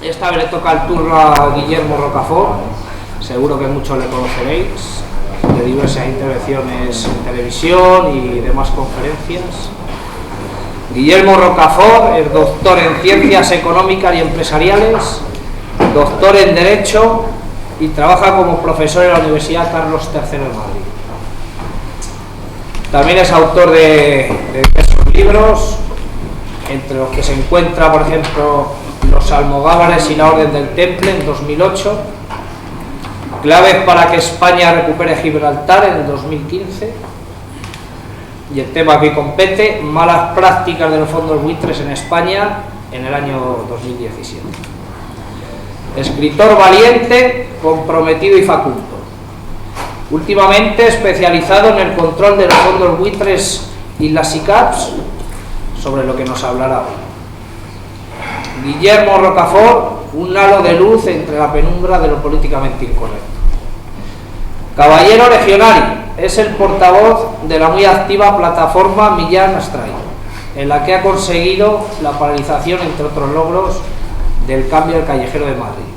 Esta vez le toca el turno a Guillermo Rocafort, seguro que muchos le conoceréis, de diversas intervenciones en televisión y demás conferencias. Guillermo Rocafort es doctor en Ciencias Económicas y Empresariales, doctor en Derecho y trabaja como profesor en la Universidad Carlos III de Madrid. También es autor de diversos libros, entre los que se encuentra, por ejemplo, Los Almogávares y la Orden del Temple en 2008, Claves para que España recupere Gibraltar en el 2015, y el tema que compete, Malas prácticas de los fondos buitres en España en el año 2017. Escritor valiente, comprometido y faculto. Últimamente especializado en el control de los fondos buitres y las SICAPs, sobre lo que nos hablará hoy. Guillermo Rocafort, un halo de luz entre la penumbra de lo políticamente incorrecto. Caballero Legionario, es el portavoz de la muy activa plataforma Millán Astray, en la que ha conseguido la paralización, entre otros logros, del cambio del callejero de Madrid.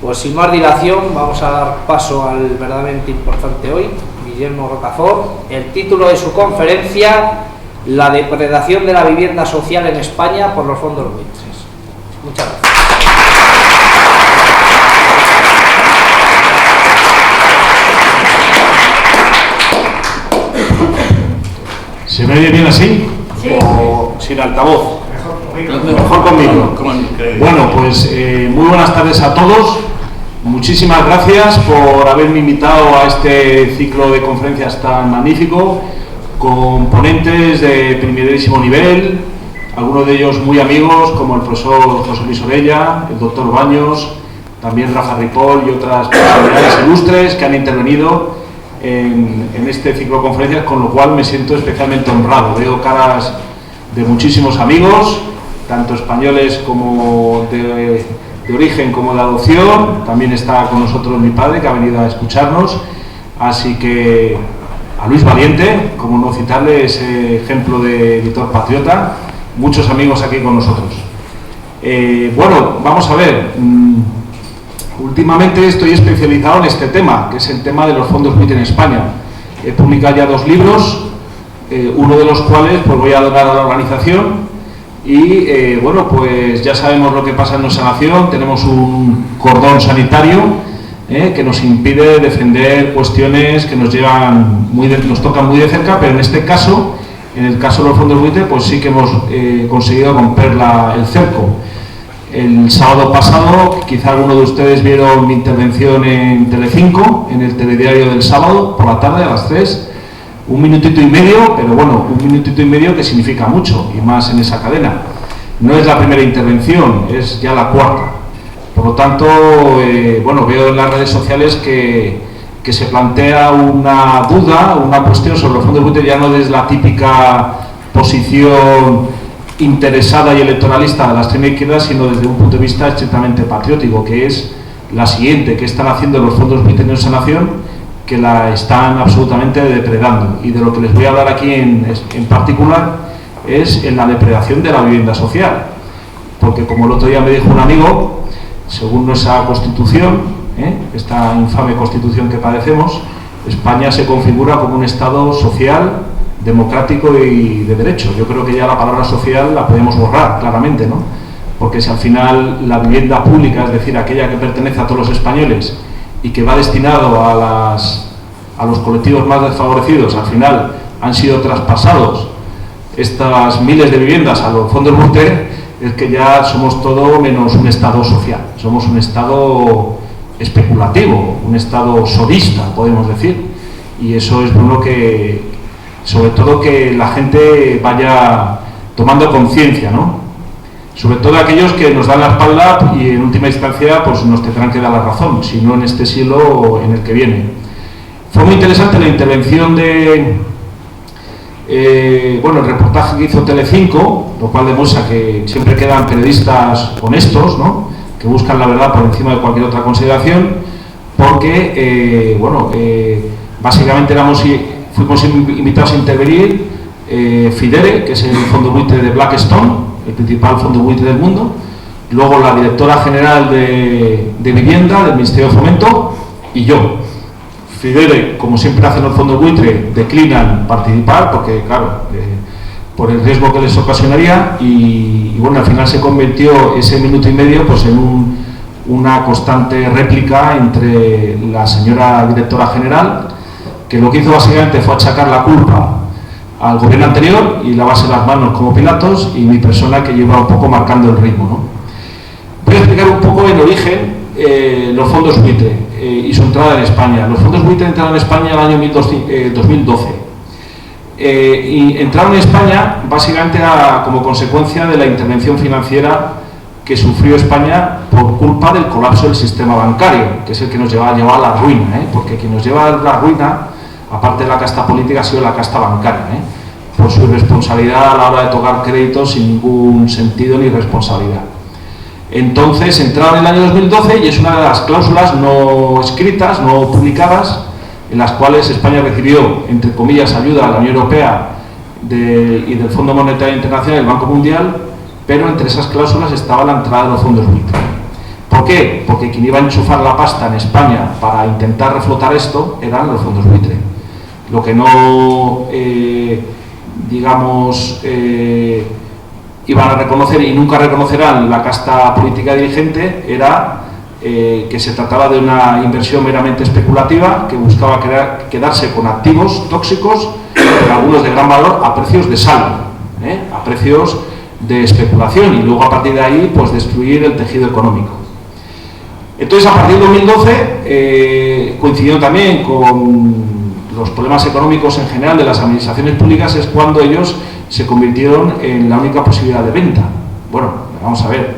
Pues sin más dilación, vamos a dar paso al verdaderamente importante hoy, Guillermo Rocafort. El título de su conferencia: La depredación de la vivienda social en España por los fondos buitres. Muchas gracias. ¿Se me oye bien así? Sí. ¿O sin altavoz? Mejor conmigo. Bueno, pues muy buenas tardes a todos. Muchísimas gracias por haberme invitado a este ciclo de conferencias tan magnífico, con ponentes de primerísimo nivel, algunos de ellos muy amigos, como el profesor José Luis Orella, el doctor Baños, también Rafa Ripoll y otras personalidades ilustres que han intervenido en este ciclo de conferencias, con lo cual me siento especialmente honrado. Veo caras de muchísimos amigos, tanto españoles como de origen como de adopción. También está con nosotros mi padre, que ha venido a escucharnos, así que a Luis Valiente, como no citarle, ese ejemplo de editor patriota. Muchos amigos aquí con nosotros. Bueno, vamos a ver. Últimamente estoy especializado en este tema, que es el tema de los fondos buitres en España. He publicado ya 2 libros, uno de los cuales pues voy a donar a la organización. Y bueno, pues ya sabemos lo que pasa en nuestra nación. Tenemos un cordón sanitario que nos impide defender cuestiones que nos llegan nos tocan muy de cerca, pero en este caso, en el caso de los fondos buitres, pues sí que hemos conseguido romper el cerco. El sábado pasado, quizá alguno de ustedes vieron mi intervención en Telecinco, en el telediario del sábado, por la tarde a las 3. 1 minutito y medio, pero bueno, 1 minutito y medio que significa mucho, y más en esa cadena. No es la primera intervención, es ya la 4ª. Por lo tanto, bueno, veo en las redes sociales que se plantea una duda, una cuestión sobre los fondos buitres, ya no desde la típica posición interesada y electoralista de la extrema izquierda, sino desde un punto de vista estrictamente patriótico, que es la siguiente: ¿qué están haciendo los fondos buitres en nuestra nación? Que la están absolutamente depredando. Y de lo que les voy a hablar aquí en particular es en la depredación de la vivienda social, porque como el otro día me dijo un amigo, según nuestra Constitución, esta infame Constitución que padecemos, España se configura como un Estado social, democrático y de derecho. Yo creo que ya la palabra social la podemos borrar claramente, ¿no? Porque si al final la vivienda pública, es decir, aquella que pertenece a todos los españoles y que va destinado a los colectivos más desfavorecidos, al final han sido traspasados estas miles de viviendas a los fondos buitres, es que ya somos todo menos un Estado social. Somos un Estado especulativo, un Estado sodista, podemos decir. Y eso es bueno que, sobre todo, que la gente vaya tomando conciencia, ¿no? Sobre todo aquellos que nos dan la espalda y en última instancia pues nos tendrán que dar la razón, si no en este siglo o en el que viene. Fue muy interesante la intervención bueno, el reportaje que hizo Telecinco, lo cual demuestra que siempre quedan periodistas honestos, ¿no? Que buscan la verdad por encima de cualquier otra consideración, porque bueno, básicamente fuimos invitados a intervenir Fidere, que es el fondo buitre de Blackstone, el principal fondo buitre del mundo, luego la directora general de Vivienda del Ministerio de Fomento y yo. Fidele, como siempre hacen los fondos buitre, declinan participar porque, claro, por el riesgo que les ocasionaría y bueno, al final se convirtió ese minuto y medio pues en una constante réplica entre la señora directora general, que lo que hizo básicamente fue achacar la culpa al gobierno anterior y lavarse las manos como Pilatos, y mi persona, que lleva un poco marcando el ritmo, ¿no? Voy a explicar un poco el origen, los fondos buitre y su entrada en España. Los fondos buitre entraron en España en el año 2012. Y entraron en España básicamente como consecuencia de la intervención financiera que sufrió España por culpa del colapso del sistema bancario, que es el que nos lleva a la ruina, porque quien nos lleva a la ruina, aparte de la casta política, ha sido la casta bancaria, por su irresponsabilidad a la hora de tocar créditos sin ningún sentido ni responsabilidad. Entonces entraron en el año 2012 y es una de las cláusulas no escritas, no publicadas, en las cuales España recibió, entre comillas, ayuda de la Unión Europea y del Fondo Monetario Internacional y el Banco Mundial, pero entre esas cláusulas estaba la entrada de los fondos buitre. ¿Por qué? Porque quien iba a enchufar la pasta en España para intentar reflotar esto eran los fondos buitre. Lo que no, iban a reconocer y nunca reconocerán la casta política dirigente era que se trataba de una inversión meramente especulativa que buscaba quedarse con activos tóxicos, algunos de gran valor, a precios de saldo, a precios de especulación, y luego a partir de ahí pues destruir el tejido económico. Entonces, a partir de 2012, coincidiendo también con los problemas económicos en general de las administraciones públicas, es cuando ellos se convirtieron en la única posibilidad de venta. Bueno, vamos a ver,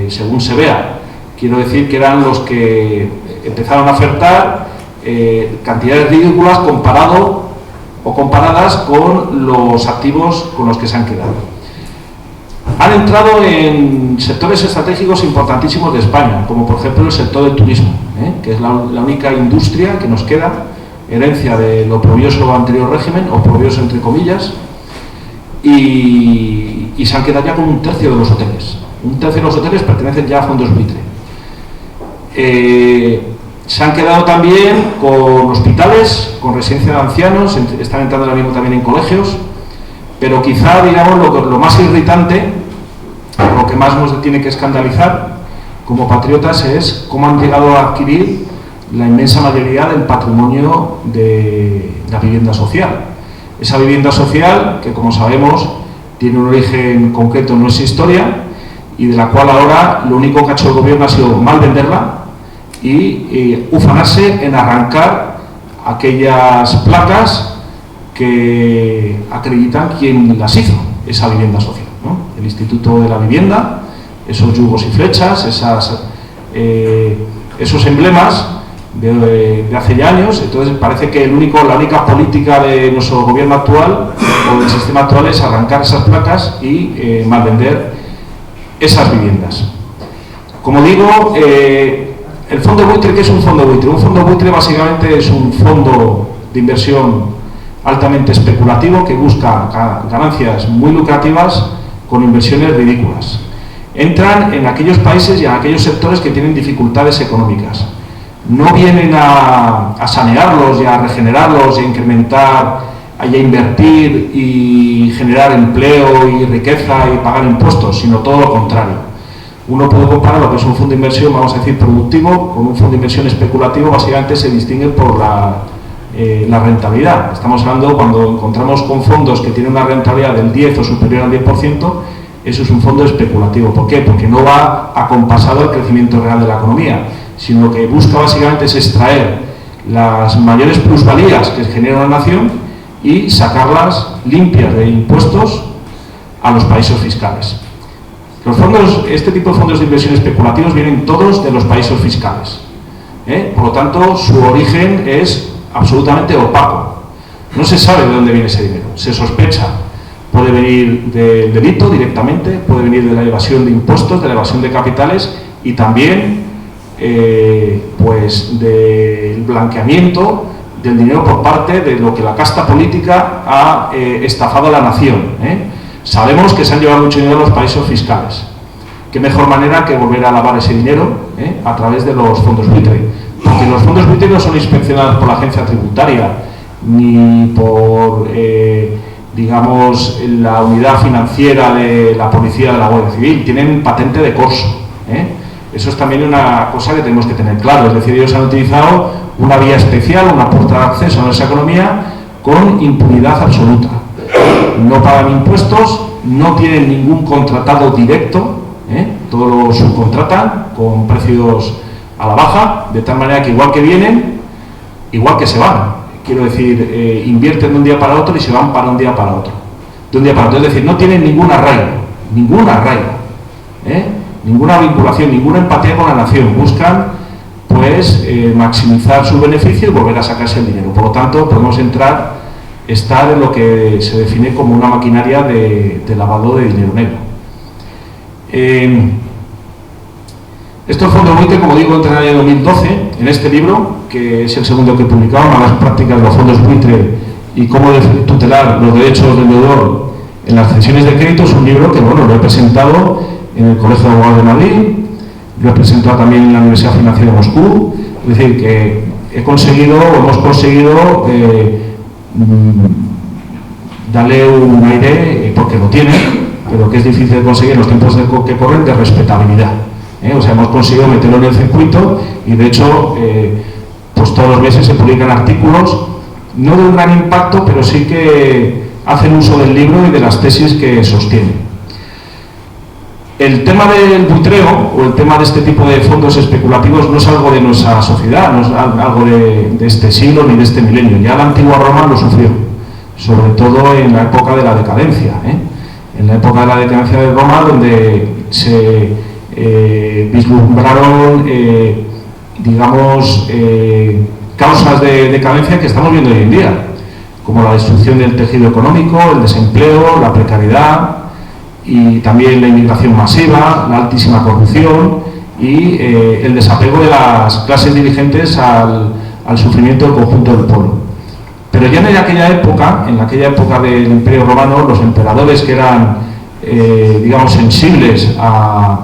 según se vea, quiero decir que eran los que empezaron a ofertar cantidades ridículas comparadas con los activos con los que se han quedado. Han entrado en sectores estratégicos importantísimos de España, como por ejemplo el sector del turismo, que es la única industria que nos queda, herencia de lo oprobioso anterior régimen, oprobioso entre comillas, y se han quedado ya con un tercio de los hoteles. Un tercio de los hoteles pertenecen ya a fondos buitre. Se han quedado también con hospitales, con residencias de ancianos, están entrando ahora mismo también en colegios, pero quizá, digamos, lo más irritante, lo que más nos tiene que escandalizar como patriotas es cómo han llegado a adquirir la inmensa mayoría del patrimonio de la vivienda social. Esa vivienda social que, como sabemos, tiene un origen concreto en nuestra historia y de la cual ahora lo único que ha hecho el gobierno ha sido mal venderla y ufanarse en arrancar aquellas placas que acreditan quién las hizo, esa vivienda social, ¿no? El Instituto de la Vivienda, esos yugos y flechas, esos emblemas de hace ya años. Entonces parece que la única política de nuestro gobierno actual o del sistema actual es arrancar esas placas y malvender esas viviendas. Como digo, el fondo buitre, ¿qué es un fondo buitre? Un fondo buitre básicamente es un fondo de inversión altamente especulativo que busca ganancias muy lucrativas con inversiones ridículas. Entran en aquellos países y en aquellos sectores que tienen dificultades económicas. No vienen a sanearlos y a regenerarlos y a incrementar, a invertir y generar empleo y riqueza y pagar impuestos, sino todo lo contrario. Uno puede comparar lo que es un fondo de inversión, vamos a decir, productivo, con un fondo de inversión especulativo. Básicamente se distingue por la rentabilidad. Estamos hablando, cuando encontramos con fondos que tienen una rentabilidad del 10 o superior al 10%, eso es un fondo especulativo. ¿Por qué? Porque no va acompasado al crecimiento real de la economía, sino que busca básicamente es extraer las mayores plusvalías que genera una nación y sacarlas limpias de impuestos a los paraísos fiscales. Este tipo de fondos de inversión especulativos vienen todos de los paraísos fiscales. Por lo tanto, su origen es absolutamente opaco. No se sabe de dónde viene ese dinero. Se sospecha. Puede venir del delito directamente, puede venir de la evasión de impuestos, de la evasión de capitales y también pues del blanqueamiento del dinero por parte de lo que la casta política ha estafado a la nación. Sabemos que se han llevado mucho dinero a los paraísos fiscales. qué mejor manera que volver a lavar ese dinero a través de los fondos buitre. Porque los fondos buitre no son inspeccionados por la agencia tributaria ni por, digamos, la unidad financiera de la policía de la Guardia Civil, tienen patente de corso. Eso es también una cosa que tenemos que tener claro, es decir, ellos han utilizado una vía especial, una puerta de acceso a nuestra economía con impunidad absoluta. No pagan impuestos, no tienen ningún contratado directo, todo lo subcontratan con precios a la baja, de tal manera que igual que vienen, igual que se van. Quiero decir, invierten de un día para otro y se van para un día para otro. De un día para otro, es decir, no tienen ningún arraigo, ninguna vinculación, ninguna empatía con la nación. Buscan, pues, maximizar su beneficio y volver a sacarse el dinero. Por lo tanto, podemos estar en lo que se define como una maquinaria de lavado de dinero negro. Estos fondos buitre, como digo, entran en el año 2012, en este libro, que es el segundo que he publicado, Malas prácticas de los fondos buitre y cómo tutelar los derechos del deudor en las cesiones de crédito. Es un libro que, bueno, lo he presentado en el Colegio de Abogados de Madrid, lo he presentado también en la Universidad Financiera de Moscú. Es decir, que hemos conseguido darle un aire, porque lo tiene, pero que es difícil de conseguir en los tiempos que corren, de respetabilidad. O sea, hemos conseguido meterlo en el circuito y, de hecho, pues todos los meses se publican artículos, no de un gran impacto, pero sí que hacen uso del libro y de las tesis que sostienen. El tema del buitreo, o el tema de este tipo de fondos especulativos, no es algo de nuestra sociedad, no es algo de este siglo ni de este milenio. Ya la antigua Roma lo sufrió, sobre todo en la época de la decadencia. En la época de la decadencia de Roma, donde se vislumbraron, digamos, causas de decadencia que estamos viendo hoy en día, como la destrucción del tejido económico, el desempleo, la precariedad, y también la inmigración masiva, la altísima corrupción y el desapego de las clases dirigentes al sufrimiento del conjunto del pueblo. Pero ya en aquella época del Imperio Romano, los emperadores que eran, digamos, sensibles a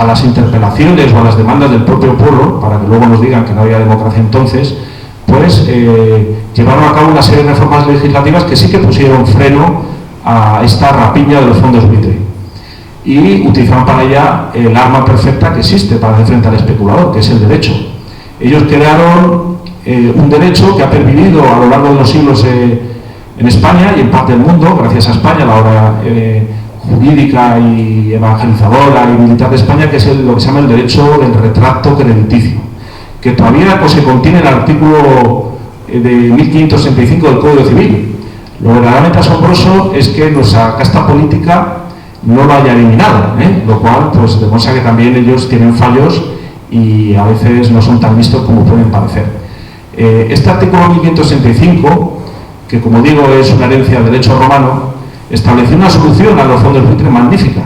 las interpelaciones o a las demandas del propio pueblo, para que luego nos digan que no había democracia entonces, pues llevaron a cabo una serie de reformas legislativas que sí que pusieron freno a esta rapiña de los fondos buitre y utilizaron para ella el arma perfecta que existe para hacer frente al especulador, que es el derecho. Ellos crearon un derecho que ha pervivido a lo largo de los siglos en España y en parte del mundo, gracias a España, la obra jurídica y evangelizadora y militar de España, que es lo que se llama el derecho del retracto crediticio, que todavía, pues, se contiene en el artículo de 1565 del Código Civil. Lo verdaderamente asombroso es que nuestra casta política no lo haya eliminado, lo cual, pues, demuestra que también ellos tienen fallos y a veces no son tan vistos como pueden parecer. Este artículo 1565, que, como digo, es una herencia del derecho romano, estableció una solución a los fondos buitre magnífica,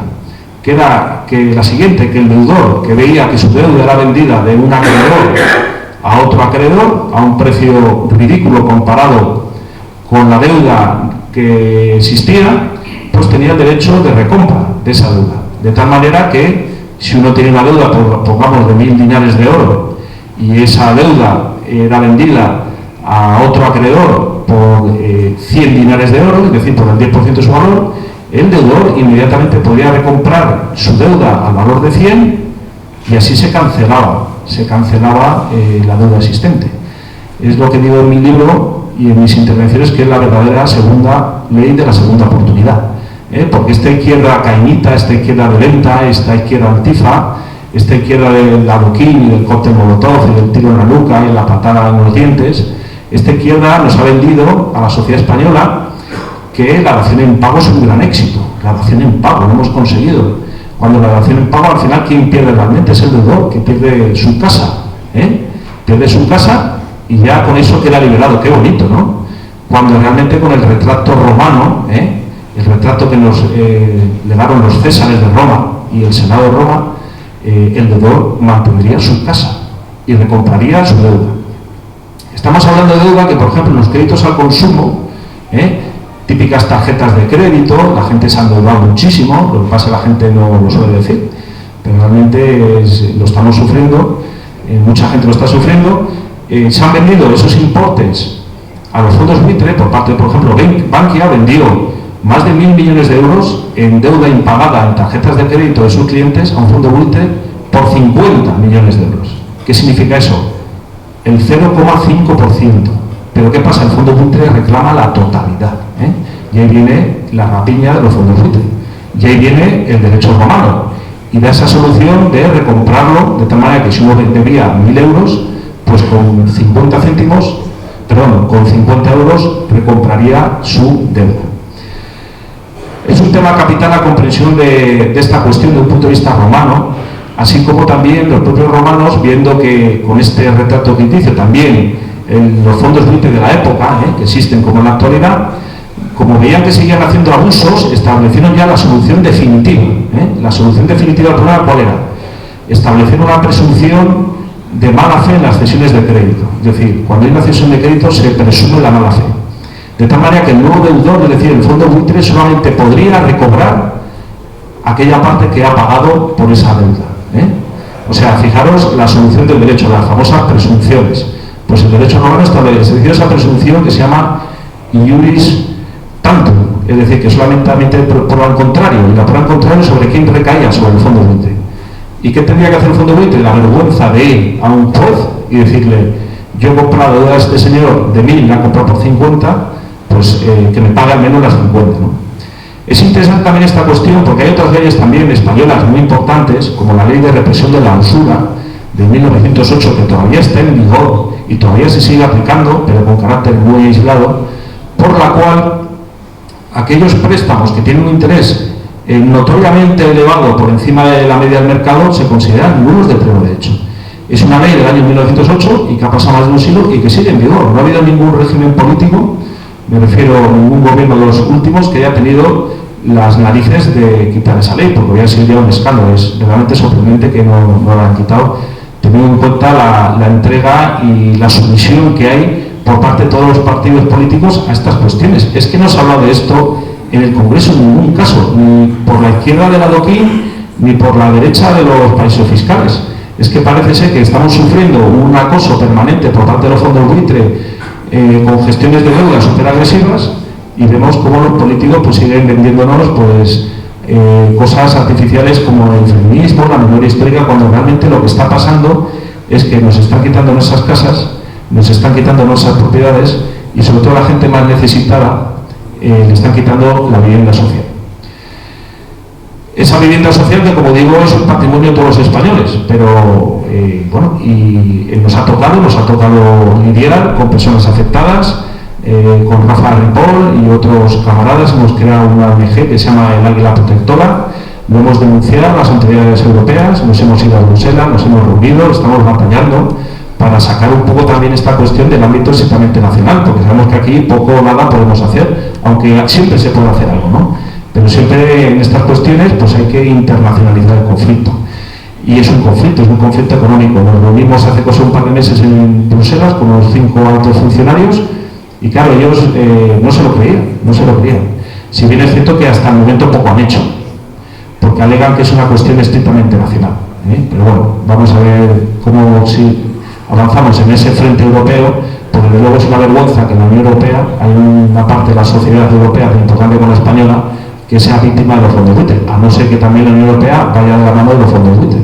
que era la siguiente: que el deudor que veía que su deuda era vendida de un acreedor a otro acreedor a un precio ridículo comparado con la deuda que existía, pues tenía el derecho de recompra de esa deuda. De tal manera que, si uno tiene una deuda, pongamos, de 1000 dinares de oro, y esa deuda era vendida a otro acreedor por 100 dinares de oro, es decir, por el 10% de su valor, el deudor inmediatamente podía recomprar su deuda al valor de 100 y así se cancelaba la deuda existente. Es lo que digo en mi libro y en mis intervenciones, que es la verdadera segunda ley de la segunda oportunidad, porque esta izquierda cainita, esta izquierda violenta, esta izquierda antifa, esta izquierda del adoquín y del cóctel molotov y del tiro en la nuca y la patada en los dientes, esta izquierda nos ha vendido a la sociedad española que la dación en pago es un gran éxito. La dación en pago lo hemos conseguido, cuando la dación en pago, al final, ¿quién pierde realmente? Es el deudor, que pierde su casa, pierde su casa y ya con eso queda liberado. Qué bonito, ¿no? Cuando realmente, con el retrato romano, el retrato que nos legaron los césares de Roma y el Senado de Roma, el deudor mantendría su casa y recompraría su deuda. Estamos hablando de deuda que, por ejemplo, en los créditos al consumo, típicas tarjetas de crédito, la gente se ha endeudado muchísimo, lo que pasa es que la gente no lo suele decir. pero realmente lo estamos sufriendo, mucha gente lo está sufriendo. Se han vendido esos importes a los fondos buitre por parte, por ejemplo, Bankia vendió más de 1.000 millones de euros en deuda impagada en tarjetas de crédito de sus clientes a un fondo buitre por 50 millones de euros. ¿Qué significa eso? El 0,5%. Pero ¿qué pasa? El fondo buitre reclama la totalidad, ¿eh? Y ahí viene la rapiña de los fondos buitre. Y ahí viene el derecho romano. Y da esa solución de recomprarlo de tal manera que si uno debía 1.000 euros, pues con 50 céntimos, perdón, con 50 euros recompraría su deuda. Es un tema capital la comprensión de esta cuestión desde un punto de vista romano, así como también los propios romanos, viendo que con este retrato ficticio también los fondos buitre de la época, que existen como en la actualidad, como veían que seguían haciendo abusos, establecieron ya la solución definitiva. La solución definitiva del problema, ¿cuál era? Establecer una presunción de mala fe en las cesiones de crédito. Es decir, cuando hay una cesión de crédito se presume la mala fe. De tal manera que el nuevo deudor, es decir, el fondo buitre, solamente podría recobrar aquella parte que ha pagado por esa deuda. O sea, fijaros la solución del derecho, las famosas presunciones. Pues el derecho romano estableció esa presunción que se llama iuris tantum, es decir, que solamente prueba al contrario, y la prueba al contrario sobre quién recaía, sobre el fondo buitre. ¿Y qué tendría que hacer el fondo buitre? La vergüenza de ir a un juez y decirle: yo he comprado deuda a este señor de 1.000 y la ha comprado por 50, pues que me pague al menos las 50, ¿no? Es interesante también esta cuestión porque hay otras leyes también españolas muy importantes, como la ley de represión de la usura de 1908, que todavía está en vigor y todavía se sigue aplicando, pero con carácter muy aislado, por la cual aquellos préstamos que tienen un interés notoriamente elevado por encima de la media del mercado se consideran nulos de pleno derecho. Es una ley del año 1908 y que ha pasado más de un siglo y que sigue en vigor. No ha habido ningún régimen político, me refiero a ningún gobierno de los últimos, que haya tenido las narices de quitar esa ley, porque hubiera sido ya un escándalo. Es realmente sorprendente que no la han quitado, teniendo en cuenta la entrega y la sumisión que hay por parte de todos los partidos políticos a estas cuestiones. Es que no se habla de esto en el Congreso en ningún caso, ni por la izquierda del adoquín, ni por la derecha de los paraísos fiscales. Es que parece ser que estamos sufriendo un acoso permanente por parte de los fondos buitre con gestiones de deuda súper agresivas, y vemos cómo los políticos pues siguen vendiéndonos pues cosas artificiales como el feminismo, la memoria histórica, cuando realmente lo que está pasando es que nos están quitando nuestras casas, nos están quitando nuestras propiedades y sobre todo a la gente más necesitada le están quitando la vivienda social. Esa vivienda social que, como digo, es un patrimonio de todos los españoles, pero bueno, y nos ha tocado lidiar con personas afectadas, con Rafa Ripoll y otros camaradas. Hemos creado una ONG que se llama El Águila Protectora, lo hemos denunciado a las autoridades europeas, nos hemos ido a Bruselas, nos hemos reunido, estamos batallando para sacar un poco también esta cuestión del ámbito estrictamente nacional, porque sabemos que aquí poco o nada podemos hacer, aunque siempre se puede hacer algo, ¿no? Pero siempre en estas cuestiones pues hay que internacionalizar el conflicto. Y es un conflicto económico. Nos reunimos hace cosa un par de meses en Bruselas con los 5 altos funcionarios y claro, ellos no se lo creían. Si bien es cierto que hasta el momento poco han hecho, porque alegan que es una cuestión estrictamente nacional. Pero bueno, vamos a ver cómo si avanzamos en ese frente europeo, porque desde luego es una vergüenza que en la Unión Europea hay una parte de la sociedad europea importante como la española que sea víctima de los fondos buitre, a no ser que también la Unión Europea vaya de la mano de los fondos buitre,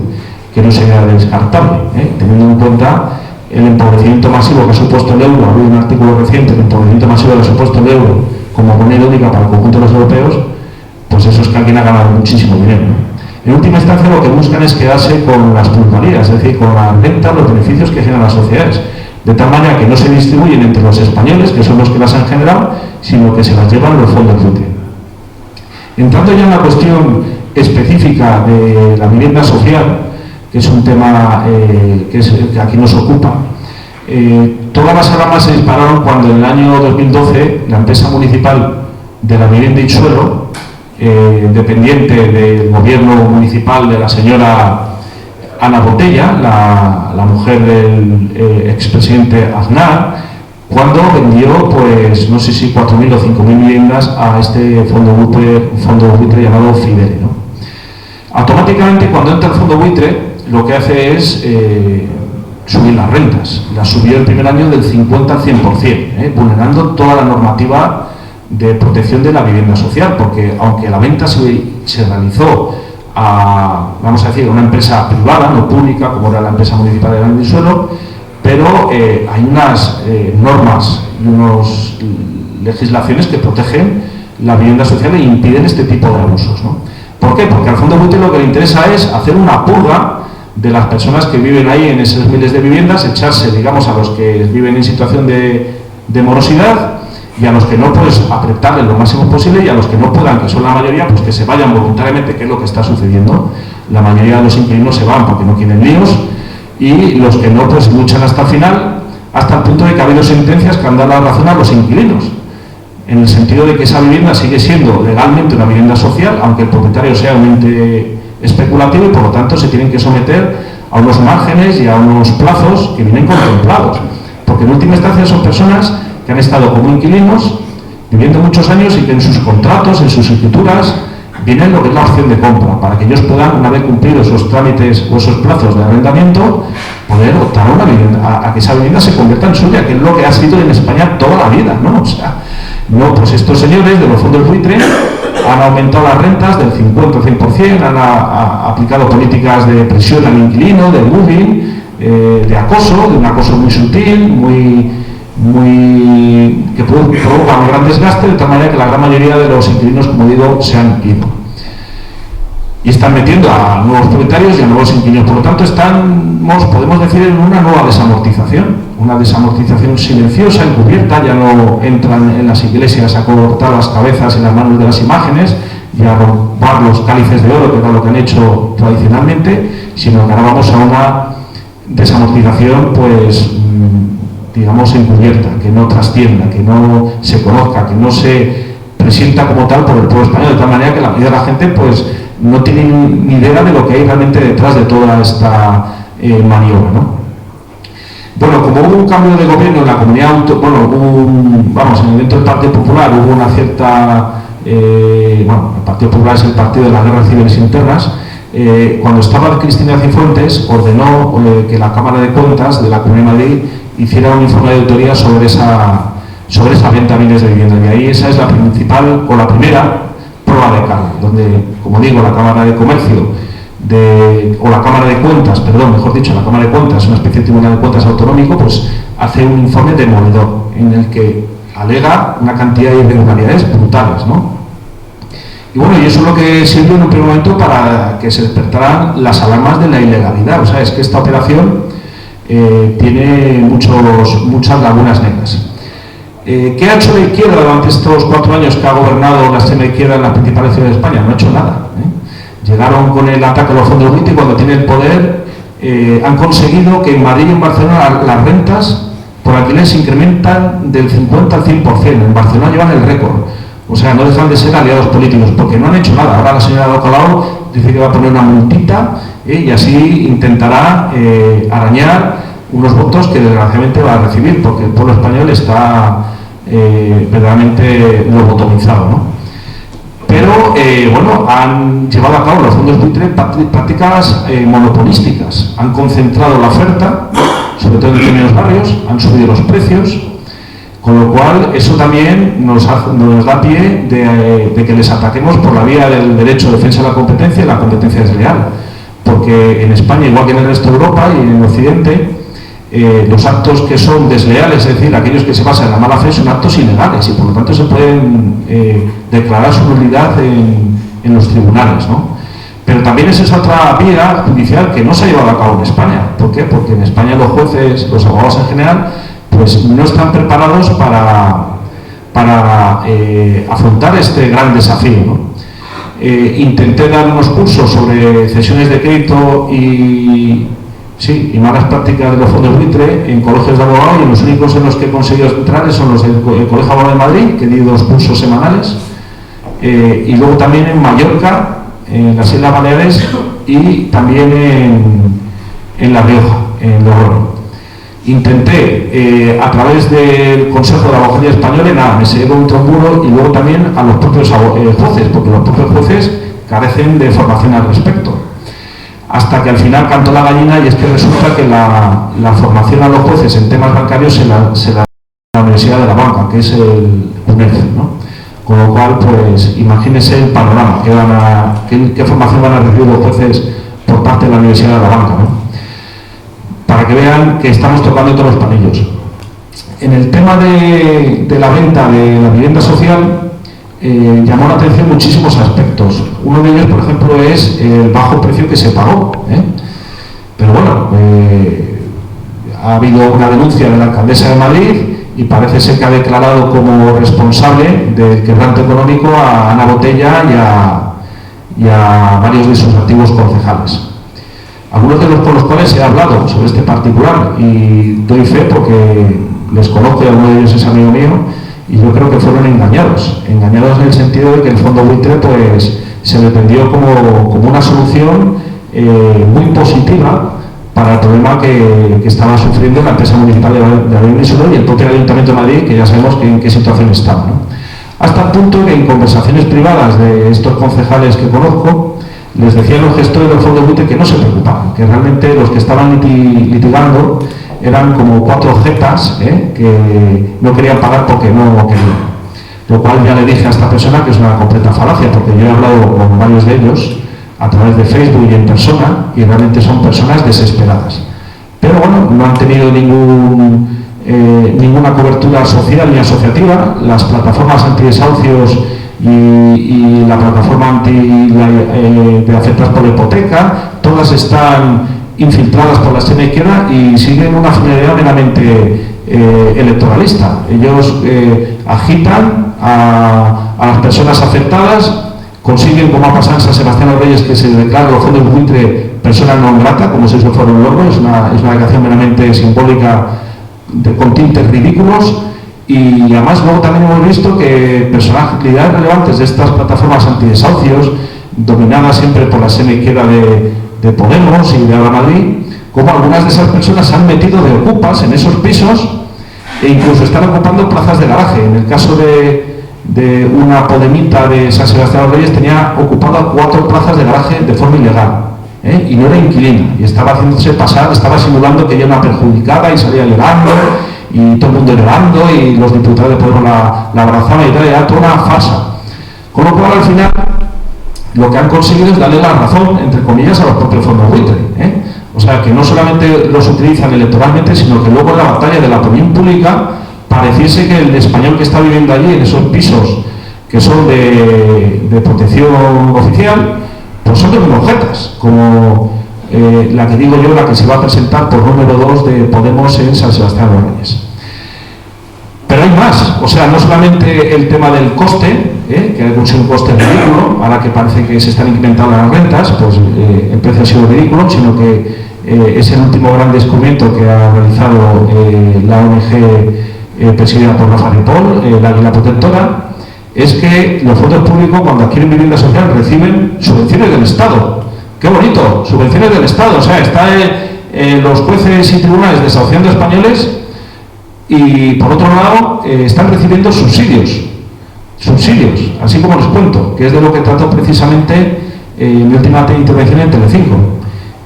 que no sería descartable, teniendo en cuenta el empobrecimiento masivo que ha supuesto el euro. Ha habido un artículo reciente, el empobrecimiento masivo que ha supuesto el euro como moneda única para el conjunto de los europeos, pues eso es que alguien ha ganado muchísimo dinero, ¿no? En última instancia lo que buscan es quedarse con las plusvalías, es decir, con las rentas, los beneficios que generan las sociedades, de tal manera que no se distribuyen entre los españoles, que son los que las han generado, sino que se las llevan los fondos buitre. Entrando ya en la cuestión específica de la vivienda social, que es un tema que aquí nos ocupa, todas las alarmas se dispararon cuando en el año 2012 la empresa municipal de la vivienda y suelo, dependiente del gobierno municipal de la señora Ana Botella, la mujer del expresidente Aznar, cuando vendió, pues no sé si 4.000 o 5.000 viviendas a este fondo buitre llamado Fidele, ¿no? automáticamente cuando entra el fondo buitre lo que hace es subir las rentas. Las subió el primer año del 50 al 100%, vulnerando toda la normativa de protección de la vivienda social, porque aunque la venta se realizó a, vamos a decir, una empresa privada, no pública, como era la empresa municipal de Gran del Suelo, pero hay unas normas y unas legislaciones que protegen la vivienda social e impiden este tipo de abusos, ¿no? ¿Por qué? Porque al fondo buitre lo que le interesa es hacer una purga de las personas que viven ahí en esas miles de viviendas, echarse, digamos, a los que viven en situación de morosidad, y a los que no, pues apretarles lo máximo posible, y a los que no puedan, que son la mayoría, pues que se vayan voluntariamente, que es lo que está sucediendo. La mayoría de los inquilinos se van porque no quieren líos, y los que no, pues luchan hasta el final, hasta el punto de que ha habido sentencias que han dado la razón a los inquilinos, en el sentido de que esa vivienda sigue siendo legalmente una vivienda social, aunque el propietario sea un ente especulativo, y por lo tanto se tienen que someter a unos márgenes y a unos plazos que vienen contemplados, porque en última instancia son personas que han estado como inquilinos viviendo muchos años y que en sus contratos, en sus escrituras, viene lo que es la opción de compra, para que ellos puedan, una vez cumplidos esos trámites o esos plazos de arrendamiento, poder optar a una vivienda, a que esa vivienda se convierta en suya, que es lo que ha sido en España toda la vida, ¿no? O sea, no, pues estos señores de los fondos buitre han aumentado las rentas del 50 al 100%, han aplicado políticas de presión al inquilino, de bullying, de acoso, de un acoso muy sutil, que provoca un gran desgaste, de tal manera que la gran mayoría de los inquilinos, como digo, se han ido. Y están metiendo a nuevos propietarios y a nuevos inquilinos. Por lo tanto, estamos, podemos decir, en una nueva desamortización silenciosa, encubierta. Ya no entran en las iglesias a cortar las cabezas en las manos de las imágenes y a robar los cálices de oro, que era lo que han hecho tradicionalmente, sino que ahora vamos a una desamortización, pues, digamos, encubierta, que no trascienda, que no se conozca, que no se presenta como tal por el pueblo español, de tal manera que la mayoría de la gente, pues, no tiene ni idea de lo que hay realmente detrás de toda esta maniobra, ¿no? Bueno, como hubo un cambio de gobierno en la comunidad dentro del Partido Popular hubo una cierta, el Partido Popular es el partido de las guerras civiles internas. Cuando estaba Cristina Cifuentes, ordenó que la Cámara de Cuentas de la Comunidad de Madrid hiciera un informe de auditoría sobre esa venta de miles de viviendas. Y ahí esa es la principal, o la primera, prueba de cargo, donde, como digo, la Cámara de Comercio, la Cámara de Cuentas, perdón, mejor dicho, la Cámara de Cuentas, una especie de tribunal de cuentas autonómico, pues hace un informe demoledor, en el que alega una cantidad de irregularidades brutales, ¿no? Y bueno, y eso es lo que sirvió en un primer momento para que se despertaran las alarmas de la ilegalidad. O sea, es que esta operación tiene muchas lagunas negras. ¿Qué ha hecho la izquierda durante estos 4 años que ha gobernado la extrema izquierda en las principales ciudades de España? No ha hecho nada. Llegaron con el ataque a los fondos buitre y cuando tienen el poder han conseguido que en Madrid y en Barcelona las rentas por alquiler se incrementan del 50 al 100%. En Barcelona llevan el récord. O sea, no dejan de ser aliados políticos, porque no han hecho nada. Ahora la señora Ada Colau dice que va a poner una multita y así intentará arañar unos votos que desgraciadamente va a recibir, porque el pueblo español está verdaderamente lobotomizado, ¿no? Pero, han llevado a cabo los fondos buitre prácticas monopolísticas. Han concentrado la oferta, sobre todo en determinados barrios, han subido los precios, con lo cual eso también nos da pie de que les ataquemos por la vía del derecho de defensa de la competencia y la competencia desleal. Porque en España, igual que en el resto de Europa y en Occidente, los actos que son desleales, es decir, aquellos que se basan en la mala fe, son actos ilegales y por lo tanto se pueden declarar su nulidad en los tribunales, ¿no? Pero también es esa otra vía judicial que no se ha llevado a cabo en España. ¿Por qué? Porque en España los jueces, los abogados en general, pues no están preparados para afrontar este gran desafío, ¿no? Intenté dar unos cursos sobre cesiones de crédito y malas prácticas de los fondos buitre en colegios de abogados, y los únicos en los que he conseguido entrar son los del Colegio de Abogados de Madrid, que di 2 cursos semanales, y luego también en Mallorca, en las Islas Baleares, y también en La Rioja, en Logroño. Intenté, a través del Consejo de Abogacía Española, me seguí contra un muro, y luego también a los propios jueces, porque los propios jueces carecen de formación al respecto. hasta que al final cantó la gallina, y es que resulta que la formación a los jueces en temas bancarios se la la Universidad de la Banca, que es el UNED, ¿no? Con lo cual, pues, imagínense el panorama, qué formación van a recibir los jueces por parte de la Universidad de la Banca, ¿no? Para que vean que estamos tocando todos los panillos. En el tema de la venta de la vivienda social, llamó la atención muchísimos aspectos. Uno de ellos, por ejemplo, es el bajo precio que se pagó, ¿eh? Pero bueno, ha habido una denuncia de la alcaldesa de Madrid y parece ser que ha declarado como responsable del quebranto económico a Ana Botella y a varios de sus antiguos concejales. Algunos de los con los cuales he hablado sobre este particular, y doy fe porque les conozco y alguno de ellos es amigo mío, y yo creo que fueron engañados en el sentido de que el fondo buitre pues se les vendió como una solución muy positiva para el problema que estaba sufriendo la empresa municipal de Avilés y el propio Ayuntamiento de Madrid, que ya sabemos en qué situación estaba, ¿no? Hasta el punto que en conversaciones privadas de estos concejales que conozco, les decían los gestores del fondo buitre que no se preocupaban, que realmente los que estaban litigando eran como 4 jetas que no querían pagar porque no querían. Lo cual ya le dije a esta persona que es una completa falacia, porque yo he hablado con varios de ellos a través de Facebook y en persona, y realmente son personas desesperadas. Pero bueno, no han tenido ninguna cobertura social ni asociativa. Las plataformas antidesahucios y la plataforma de afectados por la hipoteca, todas están infiltradas por la extrema izquierda y siguen una finalidad meramente electoralista. Ellos agitan a las personas afectadas, consiguen, como ha pasado en San Sebastián de los Reyes, que se declara los fondos buitre persona non grata, como si eso fuera un logro. Es una declaración meramente simbólica con tintes ridículos. Y además luego también hemos visto que personalidades relevantes de estas plataformas antidesahucios, dominadas siempre por la extrema izquierda de Podemos y de Ahora Madrid, como algunas de esas personas se han metido de ocupas en esos pisos e incluso están ocupando plazas de garaje. En el caso de una podemita de San Sebastián de los Reyes, tenía ocupado 4 plazas de garaje de forma ilegal, y no era inquilina, y estaba haciéndose pasar, estaba simulando que ella era una perjudicada y salía llorando, y todo el mundo llorando, y los diputados de Podemos la abrazaban y tal, era toda una farsa. Con lo cual, al final, lo que han conseguido es darle la razón, entre comillas, a los propios fondos buitre, O sea, que no solamente los utilizan electoralmente, sino que luego en la batalla de la opinión pública pareciese que el español que está viviendo allí en esos pisos que son de protección oficial, pues son de unos jetas, como la que digo yo, la que se va a presentar por número 2 de Podemos en San Sebastián de los Reyes. Pero hay más, o sea, no solamente el tema del coste, que ha sido un coste ridículo, ahora que parece que se están incrementando las rentas, pues el precio ha sido ridículo, sino que es el último gran descubrimiento que ha realizado la ONG presidida por Rafa Ripoll, la Águila Protectora, es que los fondos públicos, cuando adquieren vivienda social, reciben subvenciones del Estado. ¡Qué bonito! Subvenciones del Estado. O sea, está los jueces y tribunales desahuciando españoles y, por otro lado, están recibiendo subsidios. Subsidios, así como les cuento, que es de lo que trato precisamente mi última intervención en Telecinco.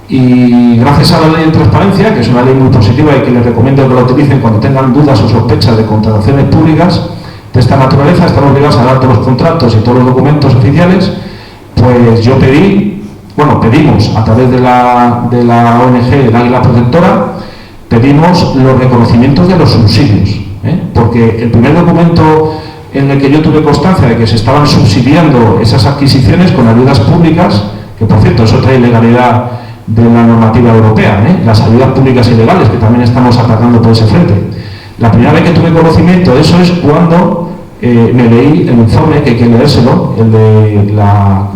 Y gracias a la ley de transparencia, que es una ley muy positiva y que les recomiendo que la utilicen cuando tengan dudas o sospechas de contrataciones públicas de esta naturaleza, están obligados a dar todos los contratos y todos los documentos oficiales, pues yo pedimos a través de la ONG, el Águila Protectora, pedimos los reconocimientos de los subsidios, porque el primer documento en el que yo tuve constancia de que se estaban subsidiando esas adquisiciones con ayudas públicas, que por cierto es otra ilegalidad de la normativa europea, las ayudas públicas ilegales, que también estamos atacando por ese frente. La primera vez que tuve conocimiento de eso es cuando me leí el informe, que hay que leérselo, el de la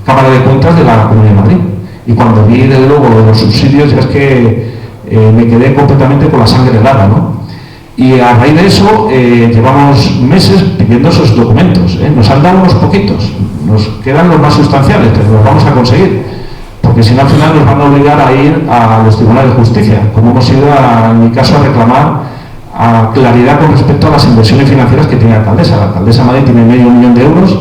Cámara de Cuentas de la Comunidad de Madrid. Y cuando vi desde luego de los subsidios, ya es que me quedé completamente con la sangre helada, ¿no? Y a raíz de eso llevamos meses pidiendo esos documentos, Nos han dado unos poquitos, nos quedan los más sustanciales, pero los vamos a conseguir, porque si no al final nos van a obligar a ir a los tribunales de justicia, como hemos ido en mi caso a reclamar a claridad con respecto a las inversiones financieras que tiene la alcaldesa. La alcaldesa de Madrid tiene $500.000 euros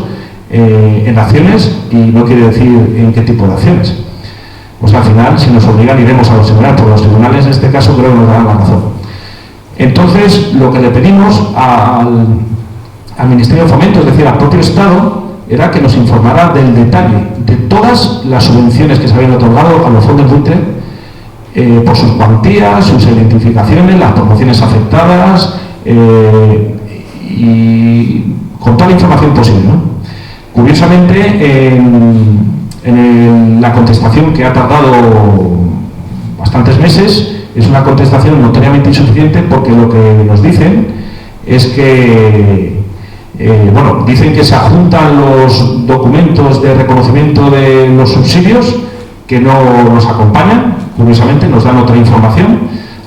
en acciones, y no quiere decir en qué tipo de acciones. pues al final, si nos obligan, iremos a los tribunales, porque los tribunales en este caso creo que nos darán la razón. Entonces, lo que le pedimos al Ministerio de Fomento, es decir, al propio Estado, era que nos informara del detalle de todas las subvenciones que se habían otorgado a los fondos buitre, por sus cuantías, sus identificaciones, las promociones afectadas, y con toda la información posible, ¿no? Curiosamente, en la contestación, que ha tardado bastantes meses, es una contestación notoriamente insuficiente, porque lo que nos dicen es que dicen que se adjuntan los documentos de reconocimiento de los subsidios, que no nos acompañan. Curiosamente nos dan otra información,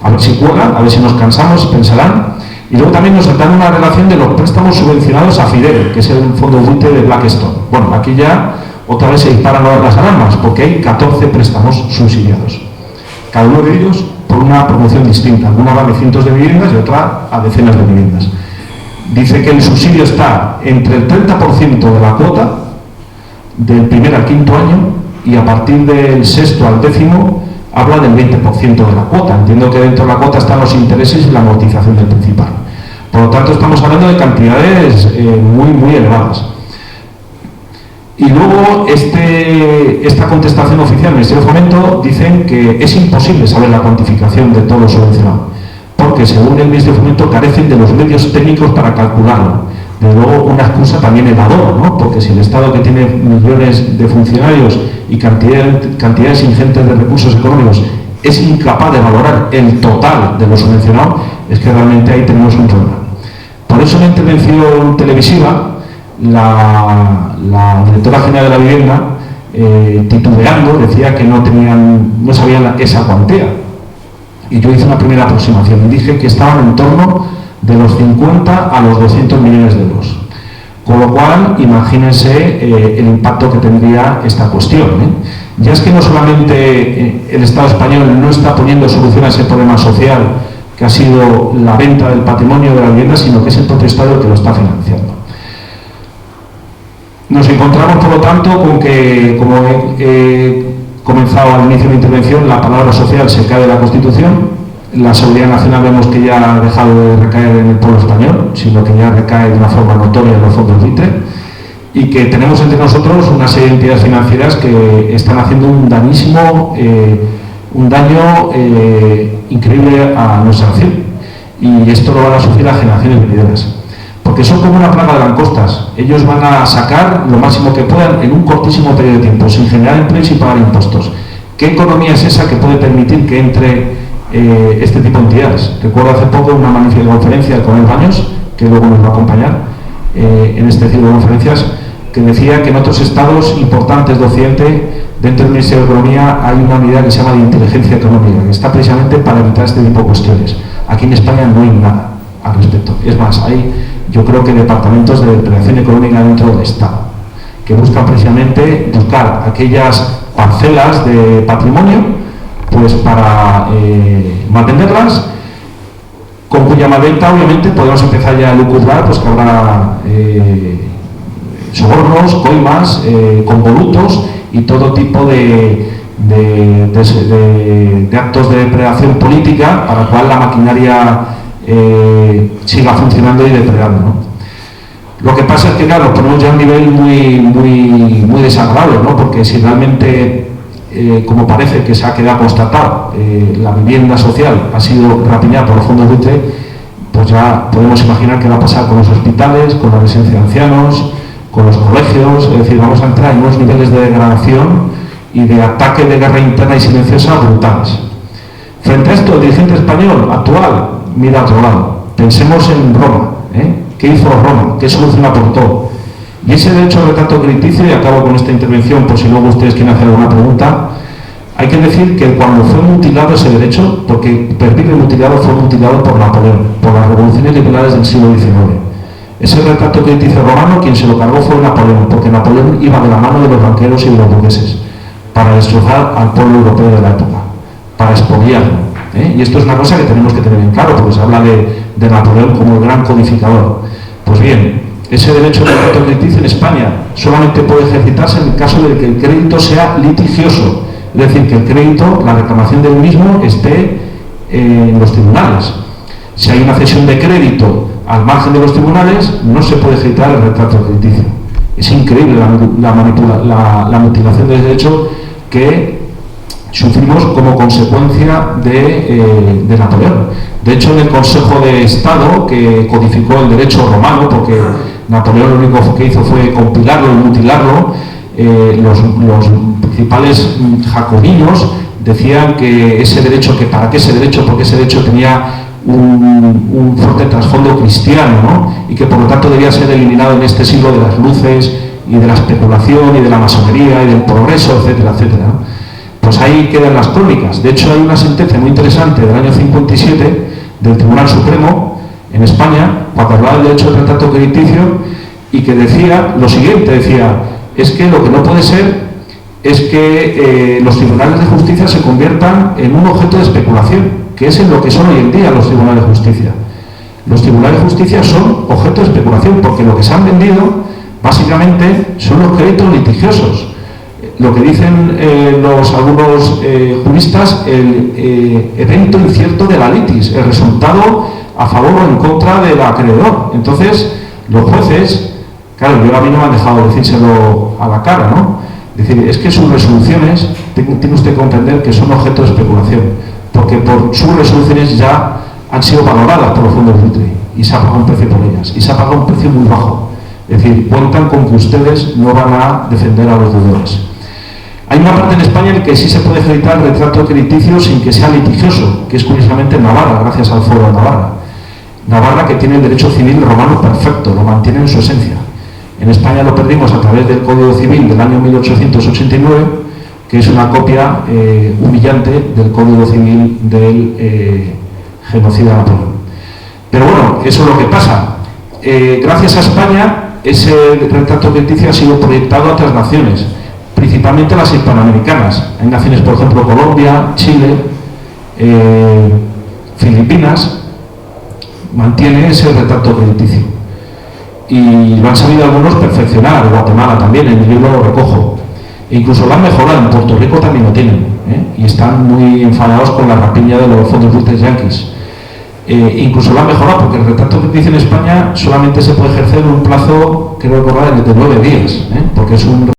a ver si cuelan, a ver si nos cansamos y pensarán. Y luego también nos dan una relación de los préstamos subvencionados a Fidel, que es el fondo buitre de Blackstone. Bueno, aquí ya otra vez se disparan las alarmas, porque hay 14 préstamos subsidiados, cada uno de ellos por una promoción distinta. Una va de cientos de viviendas y otra a decenas de viviendas. Dice que el subsidio está entre el 30% de la cuota del primer al quinto año, y a partir del sexto al décimo habla del 20% de la cuota. Entiendo que dentro de la cuota están los intereses y la amortización del principal. Por lo tanto, estamos hablando de cantidades muy elevadas. Y luego, esta contestación oficial del Ministerio de Fomento dicen que es imposible saber la cuantificación de todo lo subvencionado, porque según el Ministerio de Fomento carecen de los medios técnicos para calcularlo. De luego, una excusa también heladora, ¿no? Porque si el Estado, que tiene millones de funcionarios y cantidades ingentes de recursos económicos, es incapaz de valorar el total de lo subvencionado, es que realmente ahí tenemos un problema. Por eso, en la intervención televisiva, la directora general de la vivienda, titubeando, decía que no sabían esa cuantía. Y yo hice una primera aproximación y dije que estaban en torno de los 50 a los 200 millones de euros. Con lo cual, imagínense el impacto que tendría esta cuestión, ¿eh? Ya es que no solamente el Estado español no está poniendo solución a ese problema social que ha sido la venta del patrimonio de la vivienda, sino que es el propio Estado el que lo está financiando. Nos encontramos, por lo tanto, con que, como he comenzado al inicio de mi intervención, la palabra social se cae de la Constitución. La seguridad nacional vemos que ya ha dejado de recaer en el pueblo español, sino que ya recae de una forma notoria en los fondos buitre, y que tenemos entre nosotros una serie de entidades financieras que están haciendo un daño increíble a nuestra nación, y esto lo van a sufrir las generaciones venideras, porque son como una plaga de langostas. Ellos van a sacar lo máximo que puedan en un cortísimo periodo de tiempo, sin generar empleos y pagar impuestos. ¿Qué economía es esa que puede permitir que entre este tipo de entidades? Recuerdo hace poco una magnífica conferencia con el Baños, que luego nos va a acompañar en este ciclo de conferencias, que decía que en otros estados importantes de Occidente, dentro del Ministerio de Economía, hay una unidad que se llama de inteligencia económica, que está precisamente para evitar este tipo de cuestiones. Aquí en España no hay nada al respecto. Es más, hay, yo creo que departamentos de prevención económica dentro del Estado, que buscan precisamente buscar aquellas parcelas de patrimonio, pues para mantenerlas, con cuya malventa obviamente podemos empezar ya a lucubrar, pues que habrá sobornos, coimas, convolutos y todo tipo de actos de depredación política, para la cual la maquinaria siga funcionando y depredando, ¿no? Lo que pasa es que, claro, ponemos ya un nivel muy desagradable, ¿no? Porque si realmente, como parece que se ha quedado constatado, la vivienda social ha sido rapiñada por los fondos buitre, pues ya podemos imaginar qué va a pasar con los hospitales, con la residencia de ancianos, con los colegios. Es decir, vamos a entrar en unos niveles de degradación y de ataque de guerra interna y silenciosa brutales. Frente a esto, el dirigente español actual mira a otro lado. Pensemos en Roma, ¿Qué hizo Roma? ¿Qué solución aportó? Y ese derecho al retrato crediticio, y acabo con esta intervención por si luego ustedes quieren hacer alguna pregunta, hay que decir que cuando fue mutilado ese derecho, porque Perdible mutilado fue mutilado por Napoleón, por las revoluciones liberales del siglo XIX. Ese retrato crediticio romano, quien se lo cargó fue Napoleón, porque Napoleón iba de la mano de los banqueros y de los burgueses para destrozar al pueblo europeo de la época, para expoliarlo. Y esto es una cosa que tenemos que tener en claro, porque se habla de Napoleón como el gran codificador. Pues bien, ese derecho de retrato crediticio en España solamente puede ejercitarse en el caso de que el crédito sea litigioso, es decir, que el crédito, la reclamación del mismo esté en los tribunales. Si hay una cesión de crédito al margen de los tribunales, no se puede ejecutar el retrato crediticio. Es increíble la mutilación del derecho que sufrimos como consecuencia de Napoleón. De hecho, en el Consejo de Estado, que codificó el derecho romano, porque Napoleón lo único que hizo fue compilarlo y mutilarlo, los principales jacobinos decían que ese derecho, porque ese derecho tenía un fuerte trasfondo cristiano, ¿no? Y que por lo tanto debía ser eliminado en este siglo de las luces y de la especulación y de la masonería y del progreso, etcétera, etcétera, ¿no? Pues ahí quedan las crónicas. De hecho, hay una sentencia muy interesante del año 57 del Tribunal Supremo en España, cuando hablaba del derecho del retrato crediticio, y que decía lo siguiente, decía, es que lo que no puede ser es que los tribunales de justicia se conviertan en un objeto de especulación, que es en lo que son hoy en día los tribunales de justicia. Los tribunales de justicia son objeto de especulación, porque lo que se han vendido, básicamente, son los créditos litigiosos. Lo que dicen algunos juristas, el evento incierto de la litis, el resultado a favor o en contra del acreedor. Entonces, los jueces, claro, a mí no me han dejado decírselo a la cara, ¿no? Es decir, es que sus resoluciones, tiene usted que comprender que son objeto de especulación, porque por sus resoluciones ya han sido valoradas por los fondos buitre y se ha pagado un precio por ellas, y se ha pagado un precio muy bajo. Es decir, cuentan con que ustedes no van a defender a los deudores. Hay una parte en España en que sí se puede ejecutar el retrato crediticio sin que sea litigioso, que es curiosamente Navarra, gracias al Foro de Navarra. Navarra, que tiene el derecho civil romano perfecto, lo mantiene en su esencia. En España lo perdimos a través del Código Civil del año 1889, que es una copia humillante del Código Civil del genocida Napoleón. Pero bueno, eso es lo que pasa. Gracias a España, ese retrato crediticio ha sido proyectado a otras naciones, principalmente las hispanoamericanas. Hay naciones, por ejemplo, Colombia, Chile, Filipinas, mantiene ese retrato crediticio. Y lo han sabido algunos perfeccionar, Guatemala también, en mi libro lo recojo. E incluso lo han mejorado, en Puerto Rico también lo tienen, y están muy enfadados con la rapiña de los fondos buitres yanquis. Incluso lo han mejorado, porque el retrato crediticio en España solamente se puede ejercer en un plazo, creo recordar, de 9 días, porque es un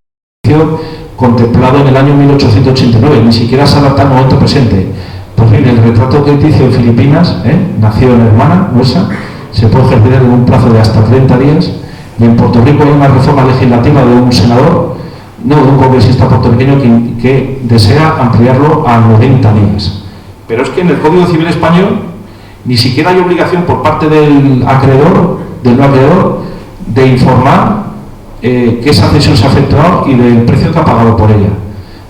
retrato contemplado en el año 1889, ni siquiera se adapta al momento presente. Pues bien, el retrato crediticio en Filipinas, nación hermana nuestra, se puede ejercer en un plazo de hasta 30 días, y en Puerto Rico hay una reforma legislativa de un senador, de un congresista puertorriqueño que desea ampliarlo a 90 días. Pero es que en el Código Civil español ni siquiera hay obligación por parte del acreedor, del no acreedor, de informar que esa cesión se ha efectuado y del precio que ha pagado por ella.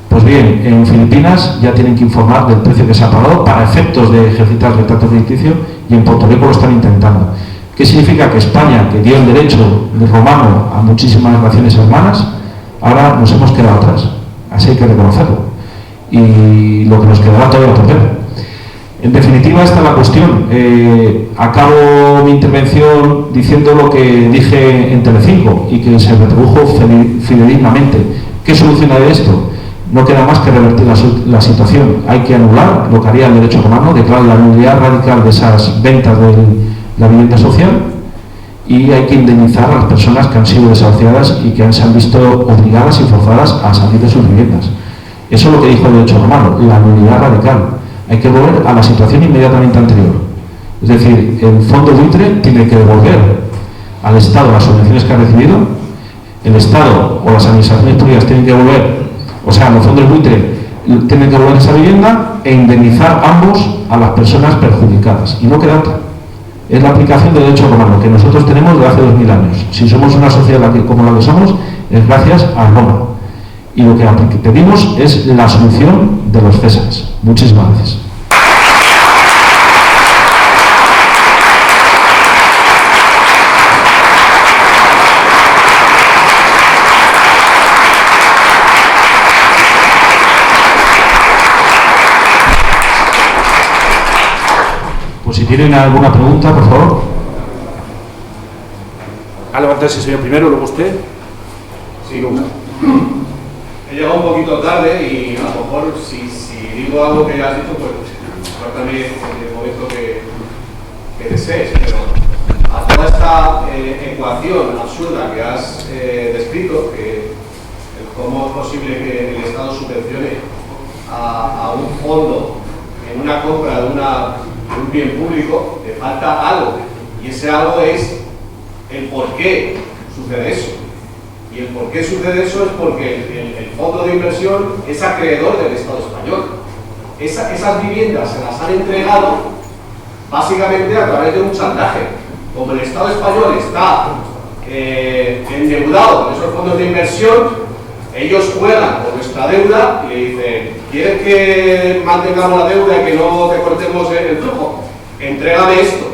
Pues bien, en Filipinas ya tienen que informar del precio que se ha pagado para efectos de ejercitar el retrato crediticio, y en Puerto Rico lo están intentando. ¿Qué significa? Que España, que dio el derecho romano a muchísimas naciones hermanas, ahora nos hemos quedado atrás. Así hay que reconocerlo. Y lo que nos quedará todavía por ver. En definitiva, esta es la cuestión. Acabo mi intervención diciendo lo que dije en Telecinco y que se reprodujo fidedignamente. ¿Qué soluciona de esto? No queda más que revertir la situación. Hay que anular lo que haría el derecho romano, declarar la nulidad radical de esas ventas de la vivienda social, y hay que indemnizar a las personas que han sido desahuciadas y que se han visto obligadas y forzadas a salir de sus viviendas. Eso es lo que dijo el derecho romano, la nulidad radical. Hay que volver a la situación inmediatamente anterior. Es decir, el fondo buitre tiene que devolver al Estado las subvenciones que ha recibido, el Estado o las administraciones públicas tienen que devolver, o sea, los fondos buitre tienen que devolver esa vivienda e indemnizar ambos a las personas perjudicadas. Y no queda otra. Es la aplicación del derecho romano que nosotros tenemos desde hace 2000 años. Si somos una sociedad como la que somos, es gracias a Roma. Y lo que pedimos es la solución de los Césares. Muchísimas gracias. Pues si tienen alguna pregunta, por favor. A levantarse, señor, primero, luego usted. Sí, he llegado un poquito tarde y mejor si digo algo que ya has dicho, pues trátame en el momento que desees, pero a toda esta ecuación absurda que has descrito, que cómo es posible que el Estado subvencione a un fondo en una compra de un bien público, le falta algo, y ese algo es el por qué sucede eso. Y el por qué sucede eso es porque el fondo de inversión es acreedor del Estado español. Esas viviendas se las han entregado básicamente a través de un chantaje. Como el Estado español está endeudado con esos fondos de inversión, ellos juegan con nuestra deuda y le dicen: ¿quieres que mantengamos la deuda y que no te cortemos el flujo? Entrégame esto.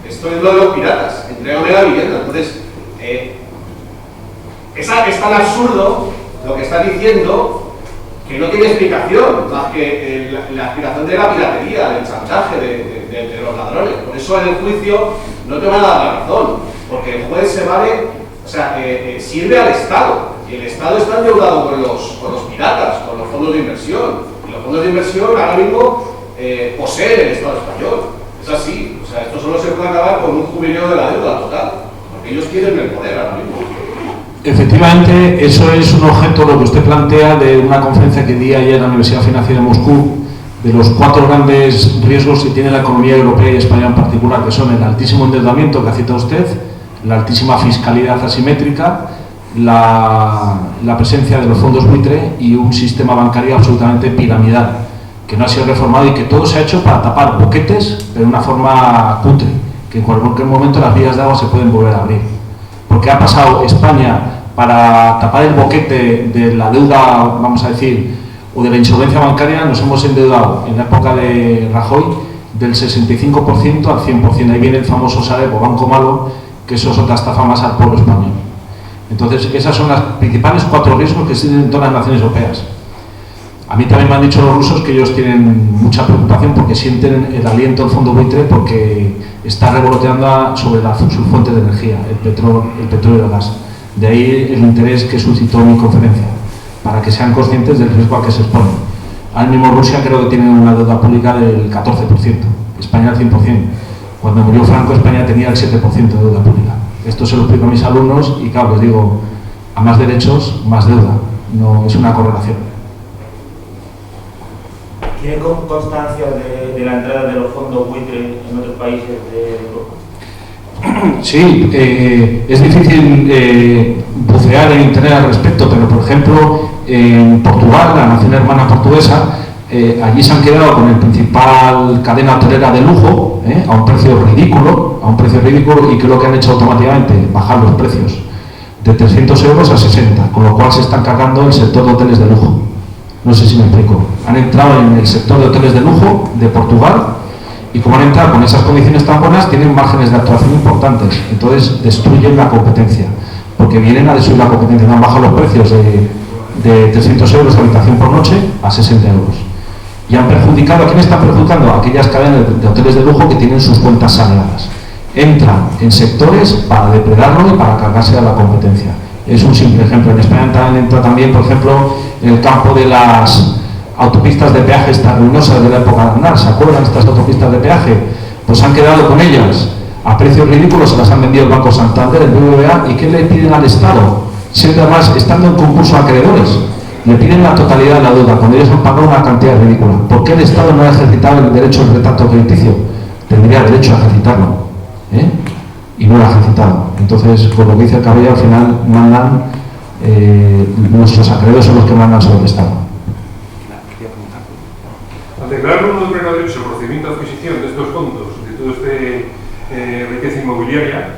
Esto es lo de los piratas. Entrégame la vivienda. Entonces, es tan absurdo lo que estás diciendo que no tiene explicación más que la explicación de la piratería, del chantaje, de los ladrones. Por eso en el juicio no te van a dar la razón, porque el juez sirve al Estado, y el Estado está endeudado con los piratas, con los fondos de inversión, y los fondos de inversión ahora mismo poseen el Estado español. Es así, esto solo se puede acabar con un jubileo de la deuda total, porque ellos tienen el poder ahora mismo. Efectivamente, eso es un objeto, lo que usted plantea, de una conferencia que di ayer en la Universidad Financiera de Moscú, de los 4 grandes riesgos que tiene la economía europea y España en particular, que son el altísimo endeudamiento que ha citado usted, la altísima fiscalidad asimétrica, la presencia de los fondos buitre y un sistema bancario absolutamente piramidal, que no ha sido reformado y que todo se ha hecho para tapar boquetes, pero de una forma cutre, que en cualquier momento las vías de agua se pueden volver a abrir. Porque ha pasado España para tapar el boquete de la deuda, vamos a decir, o de la insolvencia bancaria, nos hemos endeudado en la época de Rajoy del 65% al 100%. Ahí viene el famoso Sareb o Banco Malo, que eso es otra estafa más al pueblo español. Entonces, esas son las principales 4 riesgos que existen en todas las naciones europeas. A mí también me han dicho los rusos que ellos tienen mucha preocupación porque sienten el aliento del fondo buitre, porque está revoloteando sobre sus fuentes de energía, el petróleo y el gas. De ahí el interés que suscitó mi conferencia, para que sean conscientes del riesgo al que se exponen. Ahora mismo Rusia creo que tiene una deuda pública del 14%, España al 100%. Cuando murió Franco, España tenía el 7% de deuda pública. Esto se lo explico a mis alumnos y claro, les digo, a más derechos, más deuda. No es una correlación. ¿Tiene constancia de la entrada de los fondos buitre en otros países de Europa? Sí, es difícil bucear en internet al respecto, pero por ejemplo en Portugal, la nación hermana portuguesa, allí se han quedado con el principal cadena hotelera de lujo, a un precio ridículo, y que lo que han hecho automáticamente, bajar los precios de 300 euros a 60, con lo cual se están cargando el sector de hoteles de lujo. No sé si me explico. Han entrado en el sector de hoteles de lujo de Portugal y como han entrado con esas condiciones tan buenas, tienen márgenes de actuación importantes. Entonces destruyen la competencia, porque vienen a destruir la competencia. No han bajado los precios de 300 euros de habitación por noche a 60 euros. Y han perjudicado, ¿a quién están perjudicando? A aquellas cadenas de hoteles de lujo que tienen sus cuentas saneadas. Entran en sectores para depredarlo y para cargarse a la competencia. Es un simple ejemplo. En España entra también, por ejemplo, en el campo de las autopistas de peaje estas ruinosas de la época de Aznar. ¿Se acuerdan estas autopistas de peaje? Pues han quedado con ellas a precios ridículos, se las han vendido el Banco Santander, el BBVA. ¿Y qué le piden al Estado? Siendo además, estando en concurso a acreedores, le piden la totalidad de la deuda, cuando ellos han pagado una cantidad ridícula. ¿Por qué el Estado no ha ejercitado el derecho al retrato crediticio? Tendría derecho a ejercitarlo, y no lo ha ejercitado. Entonces, por lo que dice el caballero, al final mandan, nuestros acreedores son los que mandan sobre el Estado. Al declarar uno de pleno derecho el procedimiento de adquisición de estos fondos, de toda esta riqueza inmobiliaria,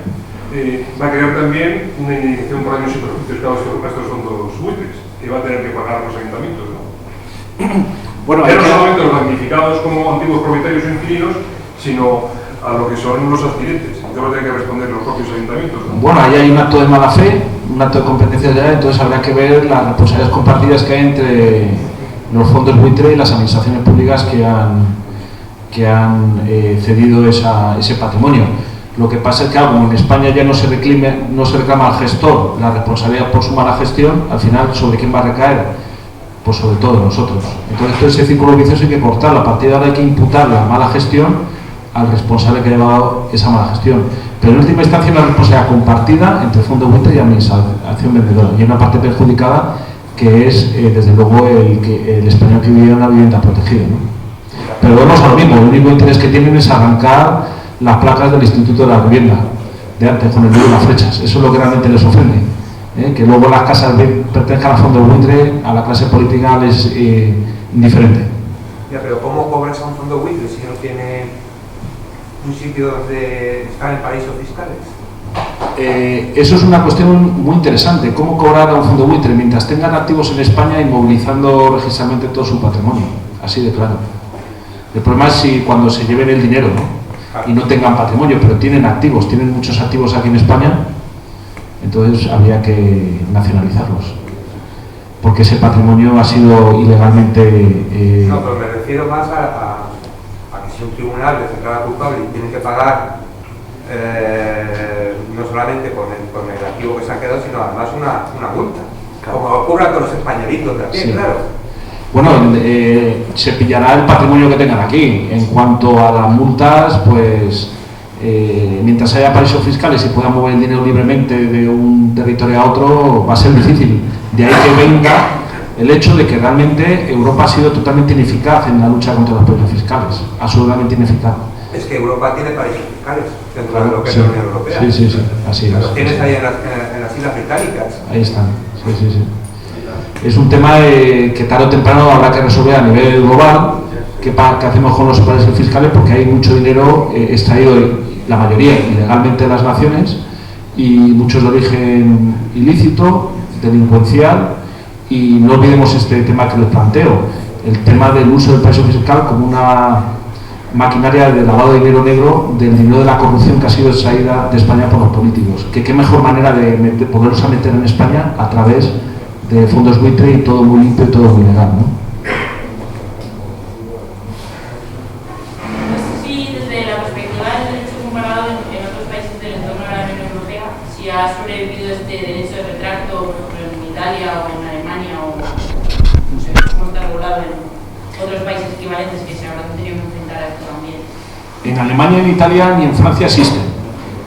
va a crear también una indemnización por daños y perjuicios a estos fondos buitres, que va a tener que pagar los ayuntamientos, ¿no? Bueno, ya no solamente los damnificados como antiguos propietarios o inquilinos, sino a lo que son los adquirentes. Entonces va a tener que responder los propios ayuntamientos, ¿no? Bueno, ahí hay un acto de mala fe, un acto de competencia de entonces habrá que ver las responsabilidades compartidas que hay entre los fondos buitre y las administraciones públicas que han cedido ese patrimonio. Lo que pasa es que como en España ya no se reclama al gestor la responsabilidad por su mala gestión, al final ¿sobre quién va a recaer? pues sobre todo de nosotros. Entonces todo ese círculo vicioso hay que cortarlo. A partir de ahora hay que imputar la mala gestión al responsable que ha llevado esa mala gestión. Pero en última instancia una responsabilidad compartida entre fondo buitre y administración vendedora. Y hay una parte perjudicada que es, desde luego, el español que vive en una vivienda protegida, ¿no? Pero vamos a lo mismo, el único interés que tienen es arrancar las placas del Instituto de la Vivienda, de antes, con el número de las flechas. Eso es lo que realmente les ofende. Que luego las casas pertenezcan al fondo buitre, a la clase política les es indiferente. Ya, pero ¿cómo cobras a un fondo buitre si no tiene un sitio donde están en paraísos fiscales? Eso es una cuestión muy interesante. ¿Cómo cobrar a un fondo buitre mientras tengan activos en España inmovilizando registralmente todo su patrimonio? Así de claro. El problema es si cuando se lleven el dinero, ¿no? Y no tengan patrimonio, pero tienen activos, tienen muchos activos aquí en España, entonces habría que nacionalizarlos. Porque ese patrimonio ha sido ilegalmente... No, pero me refiero más a que si un tribunal les declara culpable y tienen que pagar no solamente con el activo que se ha quedado, sino además una multa. Claro. Como ocurre con los españolitos de aquí, sí. Claro. Bueno, se pillará el patrimonio que tengan aquí. En cuanto a las multas, pues mientras haya paraísos fiscales y puedan mover el dinero libremente de un territorio a otro, va a ser difícil. De ahí que venga el hecho de que realmente Europa ha sido totalmente ineficaz en la lucha contra los paraísos fiscales, absolutamente ineficaz. Es que Europa tiene paraísos fiscales dentro de lo que es la Unión Europea. Sí, así es. Los tienes ahí en las Islas Británicas. Ahí están, sí. Es un tema que tarde o temprano habrá que resolver a nivel global. ¿Qué hacemos con los paraísos fiscales? Porque hay mucho dinero extraído, la mayoría ilegalmente de las naciones, y muchos de origen ilícito, delincuencial, y no olvidemos este tema que les planteo, el tema del uso del paraíso fiscal como una maquinaria de lavado de dinero negro, del dinero de la corrupción que ha sido extraída de España por los políticos. Que qué mejor manera de poderlos meter en España a través de fondos buitre, y todo muy limpio y todo muy legal, ¿no? No sé si desde la perspectiva del derecho comparado en otros países del entorno de la Unión Europea, si ha sobrevivido este derecho de retracto, por ejemplo, en Italia o en Alemania, o no sé cómo está regulado en otros países equivalentes que se habrán tenido que enfrentar a esto también. En Alemania, en Italia ni en Francia existen.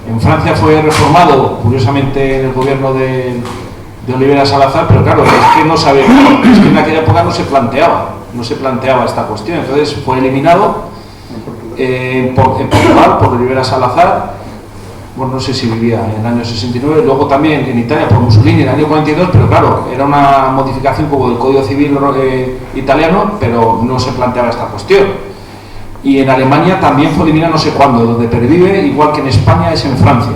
En Francia fue reformado, curiosamente, en el gobierno de Olivera Salazar, pero claro, es que no sabe, es que en aquella época no se planteaba esta cuestión. Entonces fue eliminado en Portugal por Olivera Salazar, bueno, no sé si vivía en el año 69, luego también en Italia por Mussolini en el año 42, pero claro, era una modificación como del Código Civil italiano, pero no se planteaba esta cuestión. Y en Alemania también fue eliminado no sé cuándo. Donde pervive, igual que en España, es en Francia.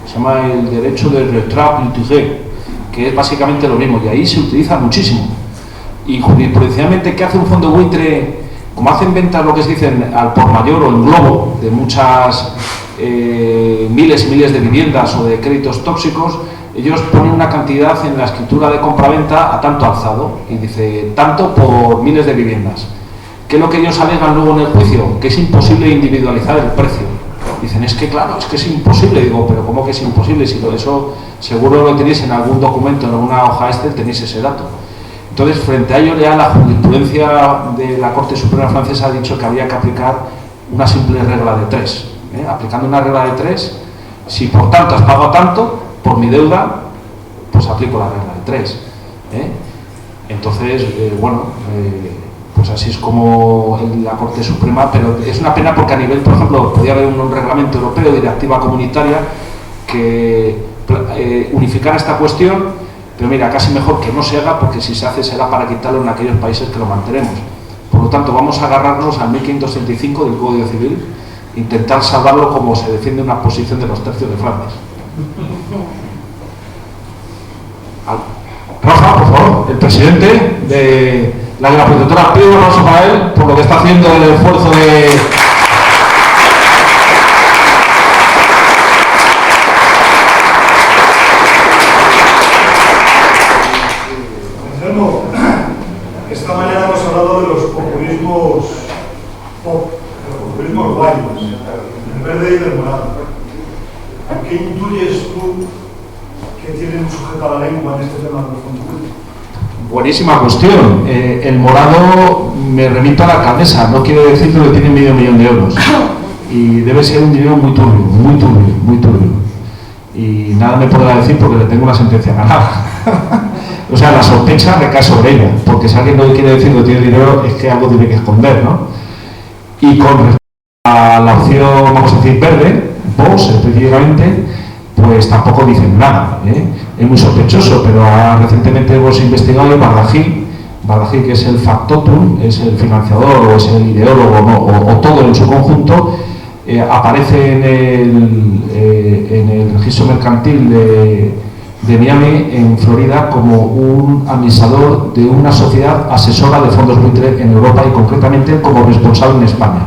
Se llama el derecho de retrait litigé, que es básicamente lo mismo, y ahí se utiliza muchísimo. Y jurisprudencialmente, ¿qué hace un fondo buitre? Como hacen ventas, lo que se dicen al por mayor o en globo, de muchas miles y miles de viviendas o de créditos tóxicos, ellos ponen una cantidad en la escritura de compraventa a tanto alzado, y dice tanto por miles de viviendas. ¿Qué es lo que ellos alegan luego en el juicio? Que es imposible individualizar el precio. Dicen, es que claro, es que es imposible. Digo, pero ¿cómo que es imposible? Si todo eso seguro lo tenéis en algún documento, en alguna hoja Excel, tenéis ese dato. Entonces, frente a ello, ya la jurisprudencia de la Corte Suprema Francesa ha dicho que había que aplicar una simple regla de 3. Aplicando una regla de 3, si por tanto has pagado tanto por mi deuda, pues aplico la regla de 3. Entonces, pues así es como la Corte Suprema, pero es una pena porque a nivel, por ejemplo, podría haber un reglamento europeo de directiva comunitaria que unificara esta cuestión, pero mira, casi mejor que no se haga, porque si se hace será para quitarlo en aquellos países que lo mantenemos. Por lo tanto, vamos a agarrarnos al 1535 del Código Civil, intentar salvarlo como se defiende una posición de los tercios de Flandes. Rafa, por favor, el presidente de la protectora, pido un aplauso para él por lo que está haciendo el esfuerzo de... Anselmo, esta mañana hemos hablado de los populismos pop, de los populismos guayos, del verde y del morado. ¿Qué intuyes tú que tienen sujeto a la lengua en este tema de los fondos públicos? Buenísima cuestión. El morado, me remito a la alcaldesa, no quiere decir que tiene medio millón de euros. Y debe ser un dinero muy turbio, muy turbio, muy turbio. Y nada me podrá decir porque le tengo una sentencia ganada. O sea, la sospecha recae sobre ella, porque si alguien no quiere decir que tiene dinero, es que algo tiene que esconder, ¿no? Y con respecto a la opción, vamos a decir, verde, Vox específicamente, pues tampoco dicen nada, ¿eh? Es muy sospechoso, pero recientemente hemos investigado en Bardají, que es el factotum, es el financiador o es el ideólogo, ¿no? o todo en su conjunto, aparece en el registro mercantil de Miami, en Florida, como un administrador de una sociedad asesora de fondos buitre en Europa y concretamente como responsable en España.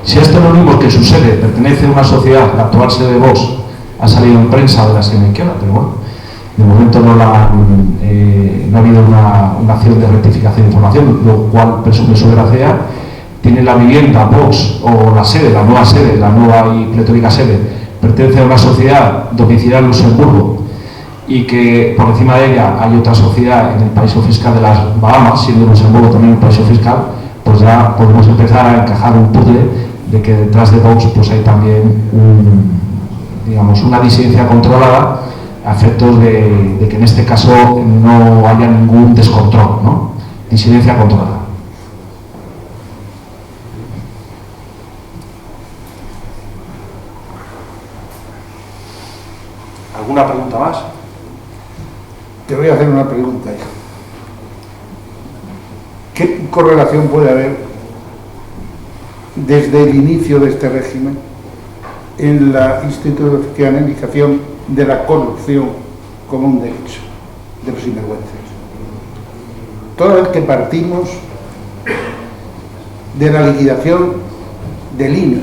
Si a esto no unimos que su sede pertenece a una sociedad, la actual sede de Vox ha salido en prensa de la extrema izquierda, pero bueno, de momento no ha habido una acción de rectificación de información, lo cual presume su veracidad. Tiene la vivienda Vox o la sede, la nueva y pletórica sede, pertenece a una sociedad domiciliada en Luxemburgo y que por encima de ella hay otra sociedad en el paraíso fiscal de las Bahamas, siendo Luxemburgo también un paraíso fiscal, pues ya podemos empezar a encajar un puzzle de que detrás de Vox pues hay también una disidencia controlada a efectos de que en este caso no haya ningún descontrol, ¿no? Disidencia controlada. ¿Alguna pregunta más? Te voy a hacer una pregunta. ¿Qué correlación puede haber desde el inicio de este régimen en la institucionalización de la corrupción como un derecho de los sinvergüenzas? Toda vez que partimos de la liquidación del INE,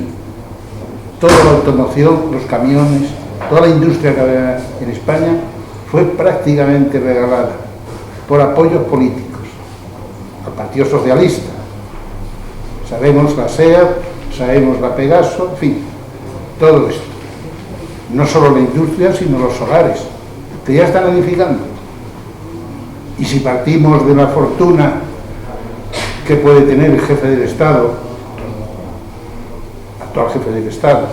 toda la automoción, los camiones, toda la industria que había en España fue prácticamente regalada por apoyos políticos al Partido Socialista. Sabemos la SEAT, sabemos la Pegaso, en fin, todo esto. No solo la industria, sino los solares, que ya están edificando. Y si partimos de la fortuna que puede tener el jefe del Estado, actual jefe del Estado,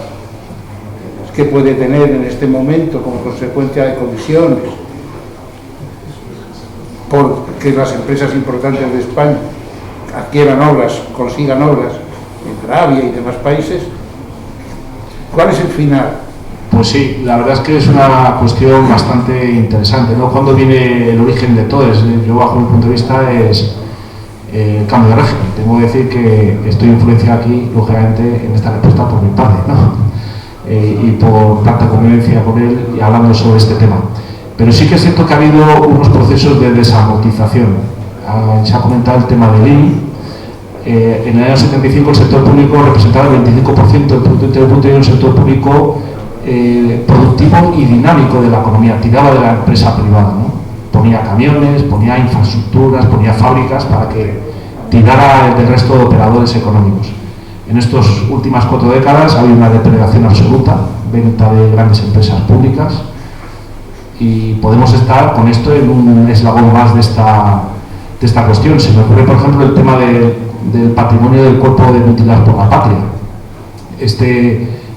que puede tener en este momento como consecuencia de comisiones, porque las empresas importantes de España adquieran obras, consigan obras en Arabia y demás países, ¿cuál es el final? Pues sí, la verdad es que es una cuestión bastante interesante, ¿no? ¿Cuándo viene el origen de todo? Yo, bajo mi punto de vista, es el cambio de régimen. Tengo que decir que estoy influenciado aquí, lógicamente, en esta respuesta por mi padre, ¿no? Y por tanta convivencia con él y hablando sobre este tema. Pero sí que es cierto que ha habido unos procesos de desamortización. Se ha comentado el tema del INI. En el año 75 el sector público representaba el 25% del Producto Interior Bruto y un sector público productivo y dinámico de la economía, tiraba de la empresa privada, ¿no? Ponía camiones, ponía infraestructuras, ponía fábricas para que tirara del resto de operadores económicos. En estas últimas 4 décadas ha habido una depredación absoluta, venta de grandes empresas públicas, y podemos estar con esto en un eslabón más de esta cuestión. Se me ocurre, por ejemplo, el tema del patrimonio del cuerpo de mutilados por la patria.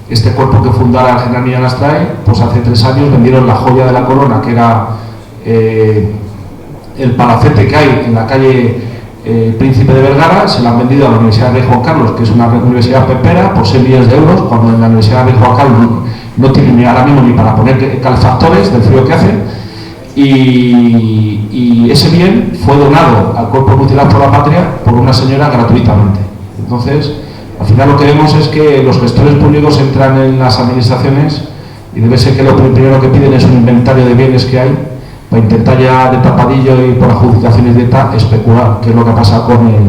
Este cuerpo que fundara el general Millán Astray, pues hace 3 años vendieron la joya de la corona, que era el palacete que hay en la calle Príncipe de Vergara. Se la han vendido a la Universidad de Juan Carlos, que es una universidad pepera, por 6 millones de euros, cuando en la Universidad de Juan Carlos no tienen ni ahora mismo ni para poner calefactores del frío que hace. Y ese bien fue donado al cuerpo mutilado por la patria por una señora gratuitamente. Entonces, al final lo que vemos es que los gestores públicos entran en las administraciones y debe ser que lo primero que piden es un inventario de bienes que hay, para intentar ya de tapadillo y por adjudicaciones de ETA especular, que es lo que ha pasado con el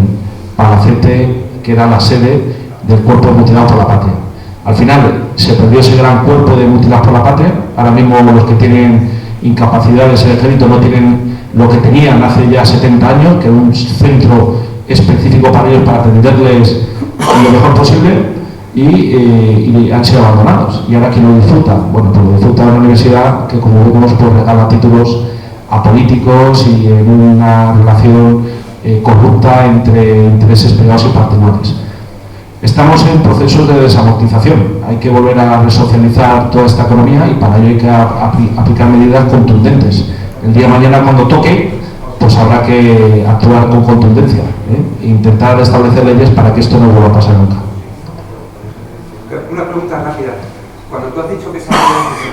palacete, que era la sede del cuerpo de mutilados por la patria. Al final se perdió ese gran cuerpo de mutilados por la patria. Ahora mismo los que tienen incapacidades en el ejército no tienen lo que tenían hace ya 70 años, que era un centro específico para ellos, para atenderles lo mejor posible, y han sido abandonados. Y ahora, ¿quién lo disfruta? Bueno, pues lo disfruta una universidad que, como vemos, pues regala títulos a políticos y en una relación corrupta entre intereses privados y particulares. Estamos en procesos de desamortización, hay que volver a resocializar toda esta economía y para ello hay que aplicar medidas contundentes. El día de mañana, cuando toque, pues habrá que actuar con contundencia, e intentar establecer leyes para que esto no vuelva a pasar nunca. Una pregunta rápida. Cuando tú has dicho que se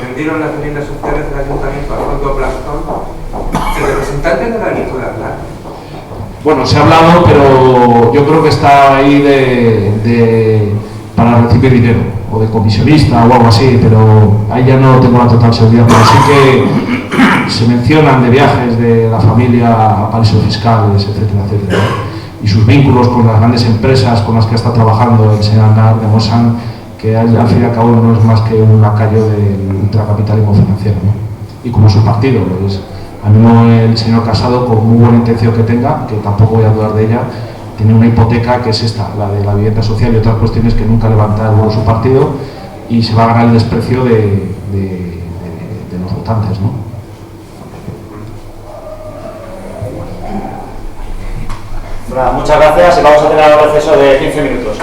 vendieron las viviendas sociales del ayuntamiento al fondo Blackstone, ¿el representante de la ley puede hablar? Bueno, se ha hablado, pero yo creo que está ahí para recibir dinero, o de comisionista o algo así, pero ahí ya no tengo la total seguridad, pero sí que se mencionan de viajes de la familia a paraísos fiscales, etcétera, etcétera, y sus vínculos con las grandes empresas con las que está trabajando el señor Aznar demuestran que al fin y al cabo no es más que un lacayo del ultracapitalismo financiero, ¿no? Y como su partido, pues, a mí el señor Casado, con muy buena intención que tenga, que tampoco voy a dudar de ella, tiene una hipoteca que es esta, la de la vivienda social y otras cuestiones que nunca levanta el vuelo su partido, y se va a ganar el desprecio de los votantes, ¿no? Muchas gracias y vamos a tener un receso de 15 minutos.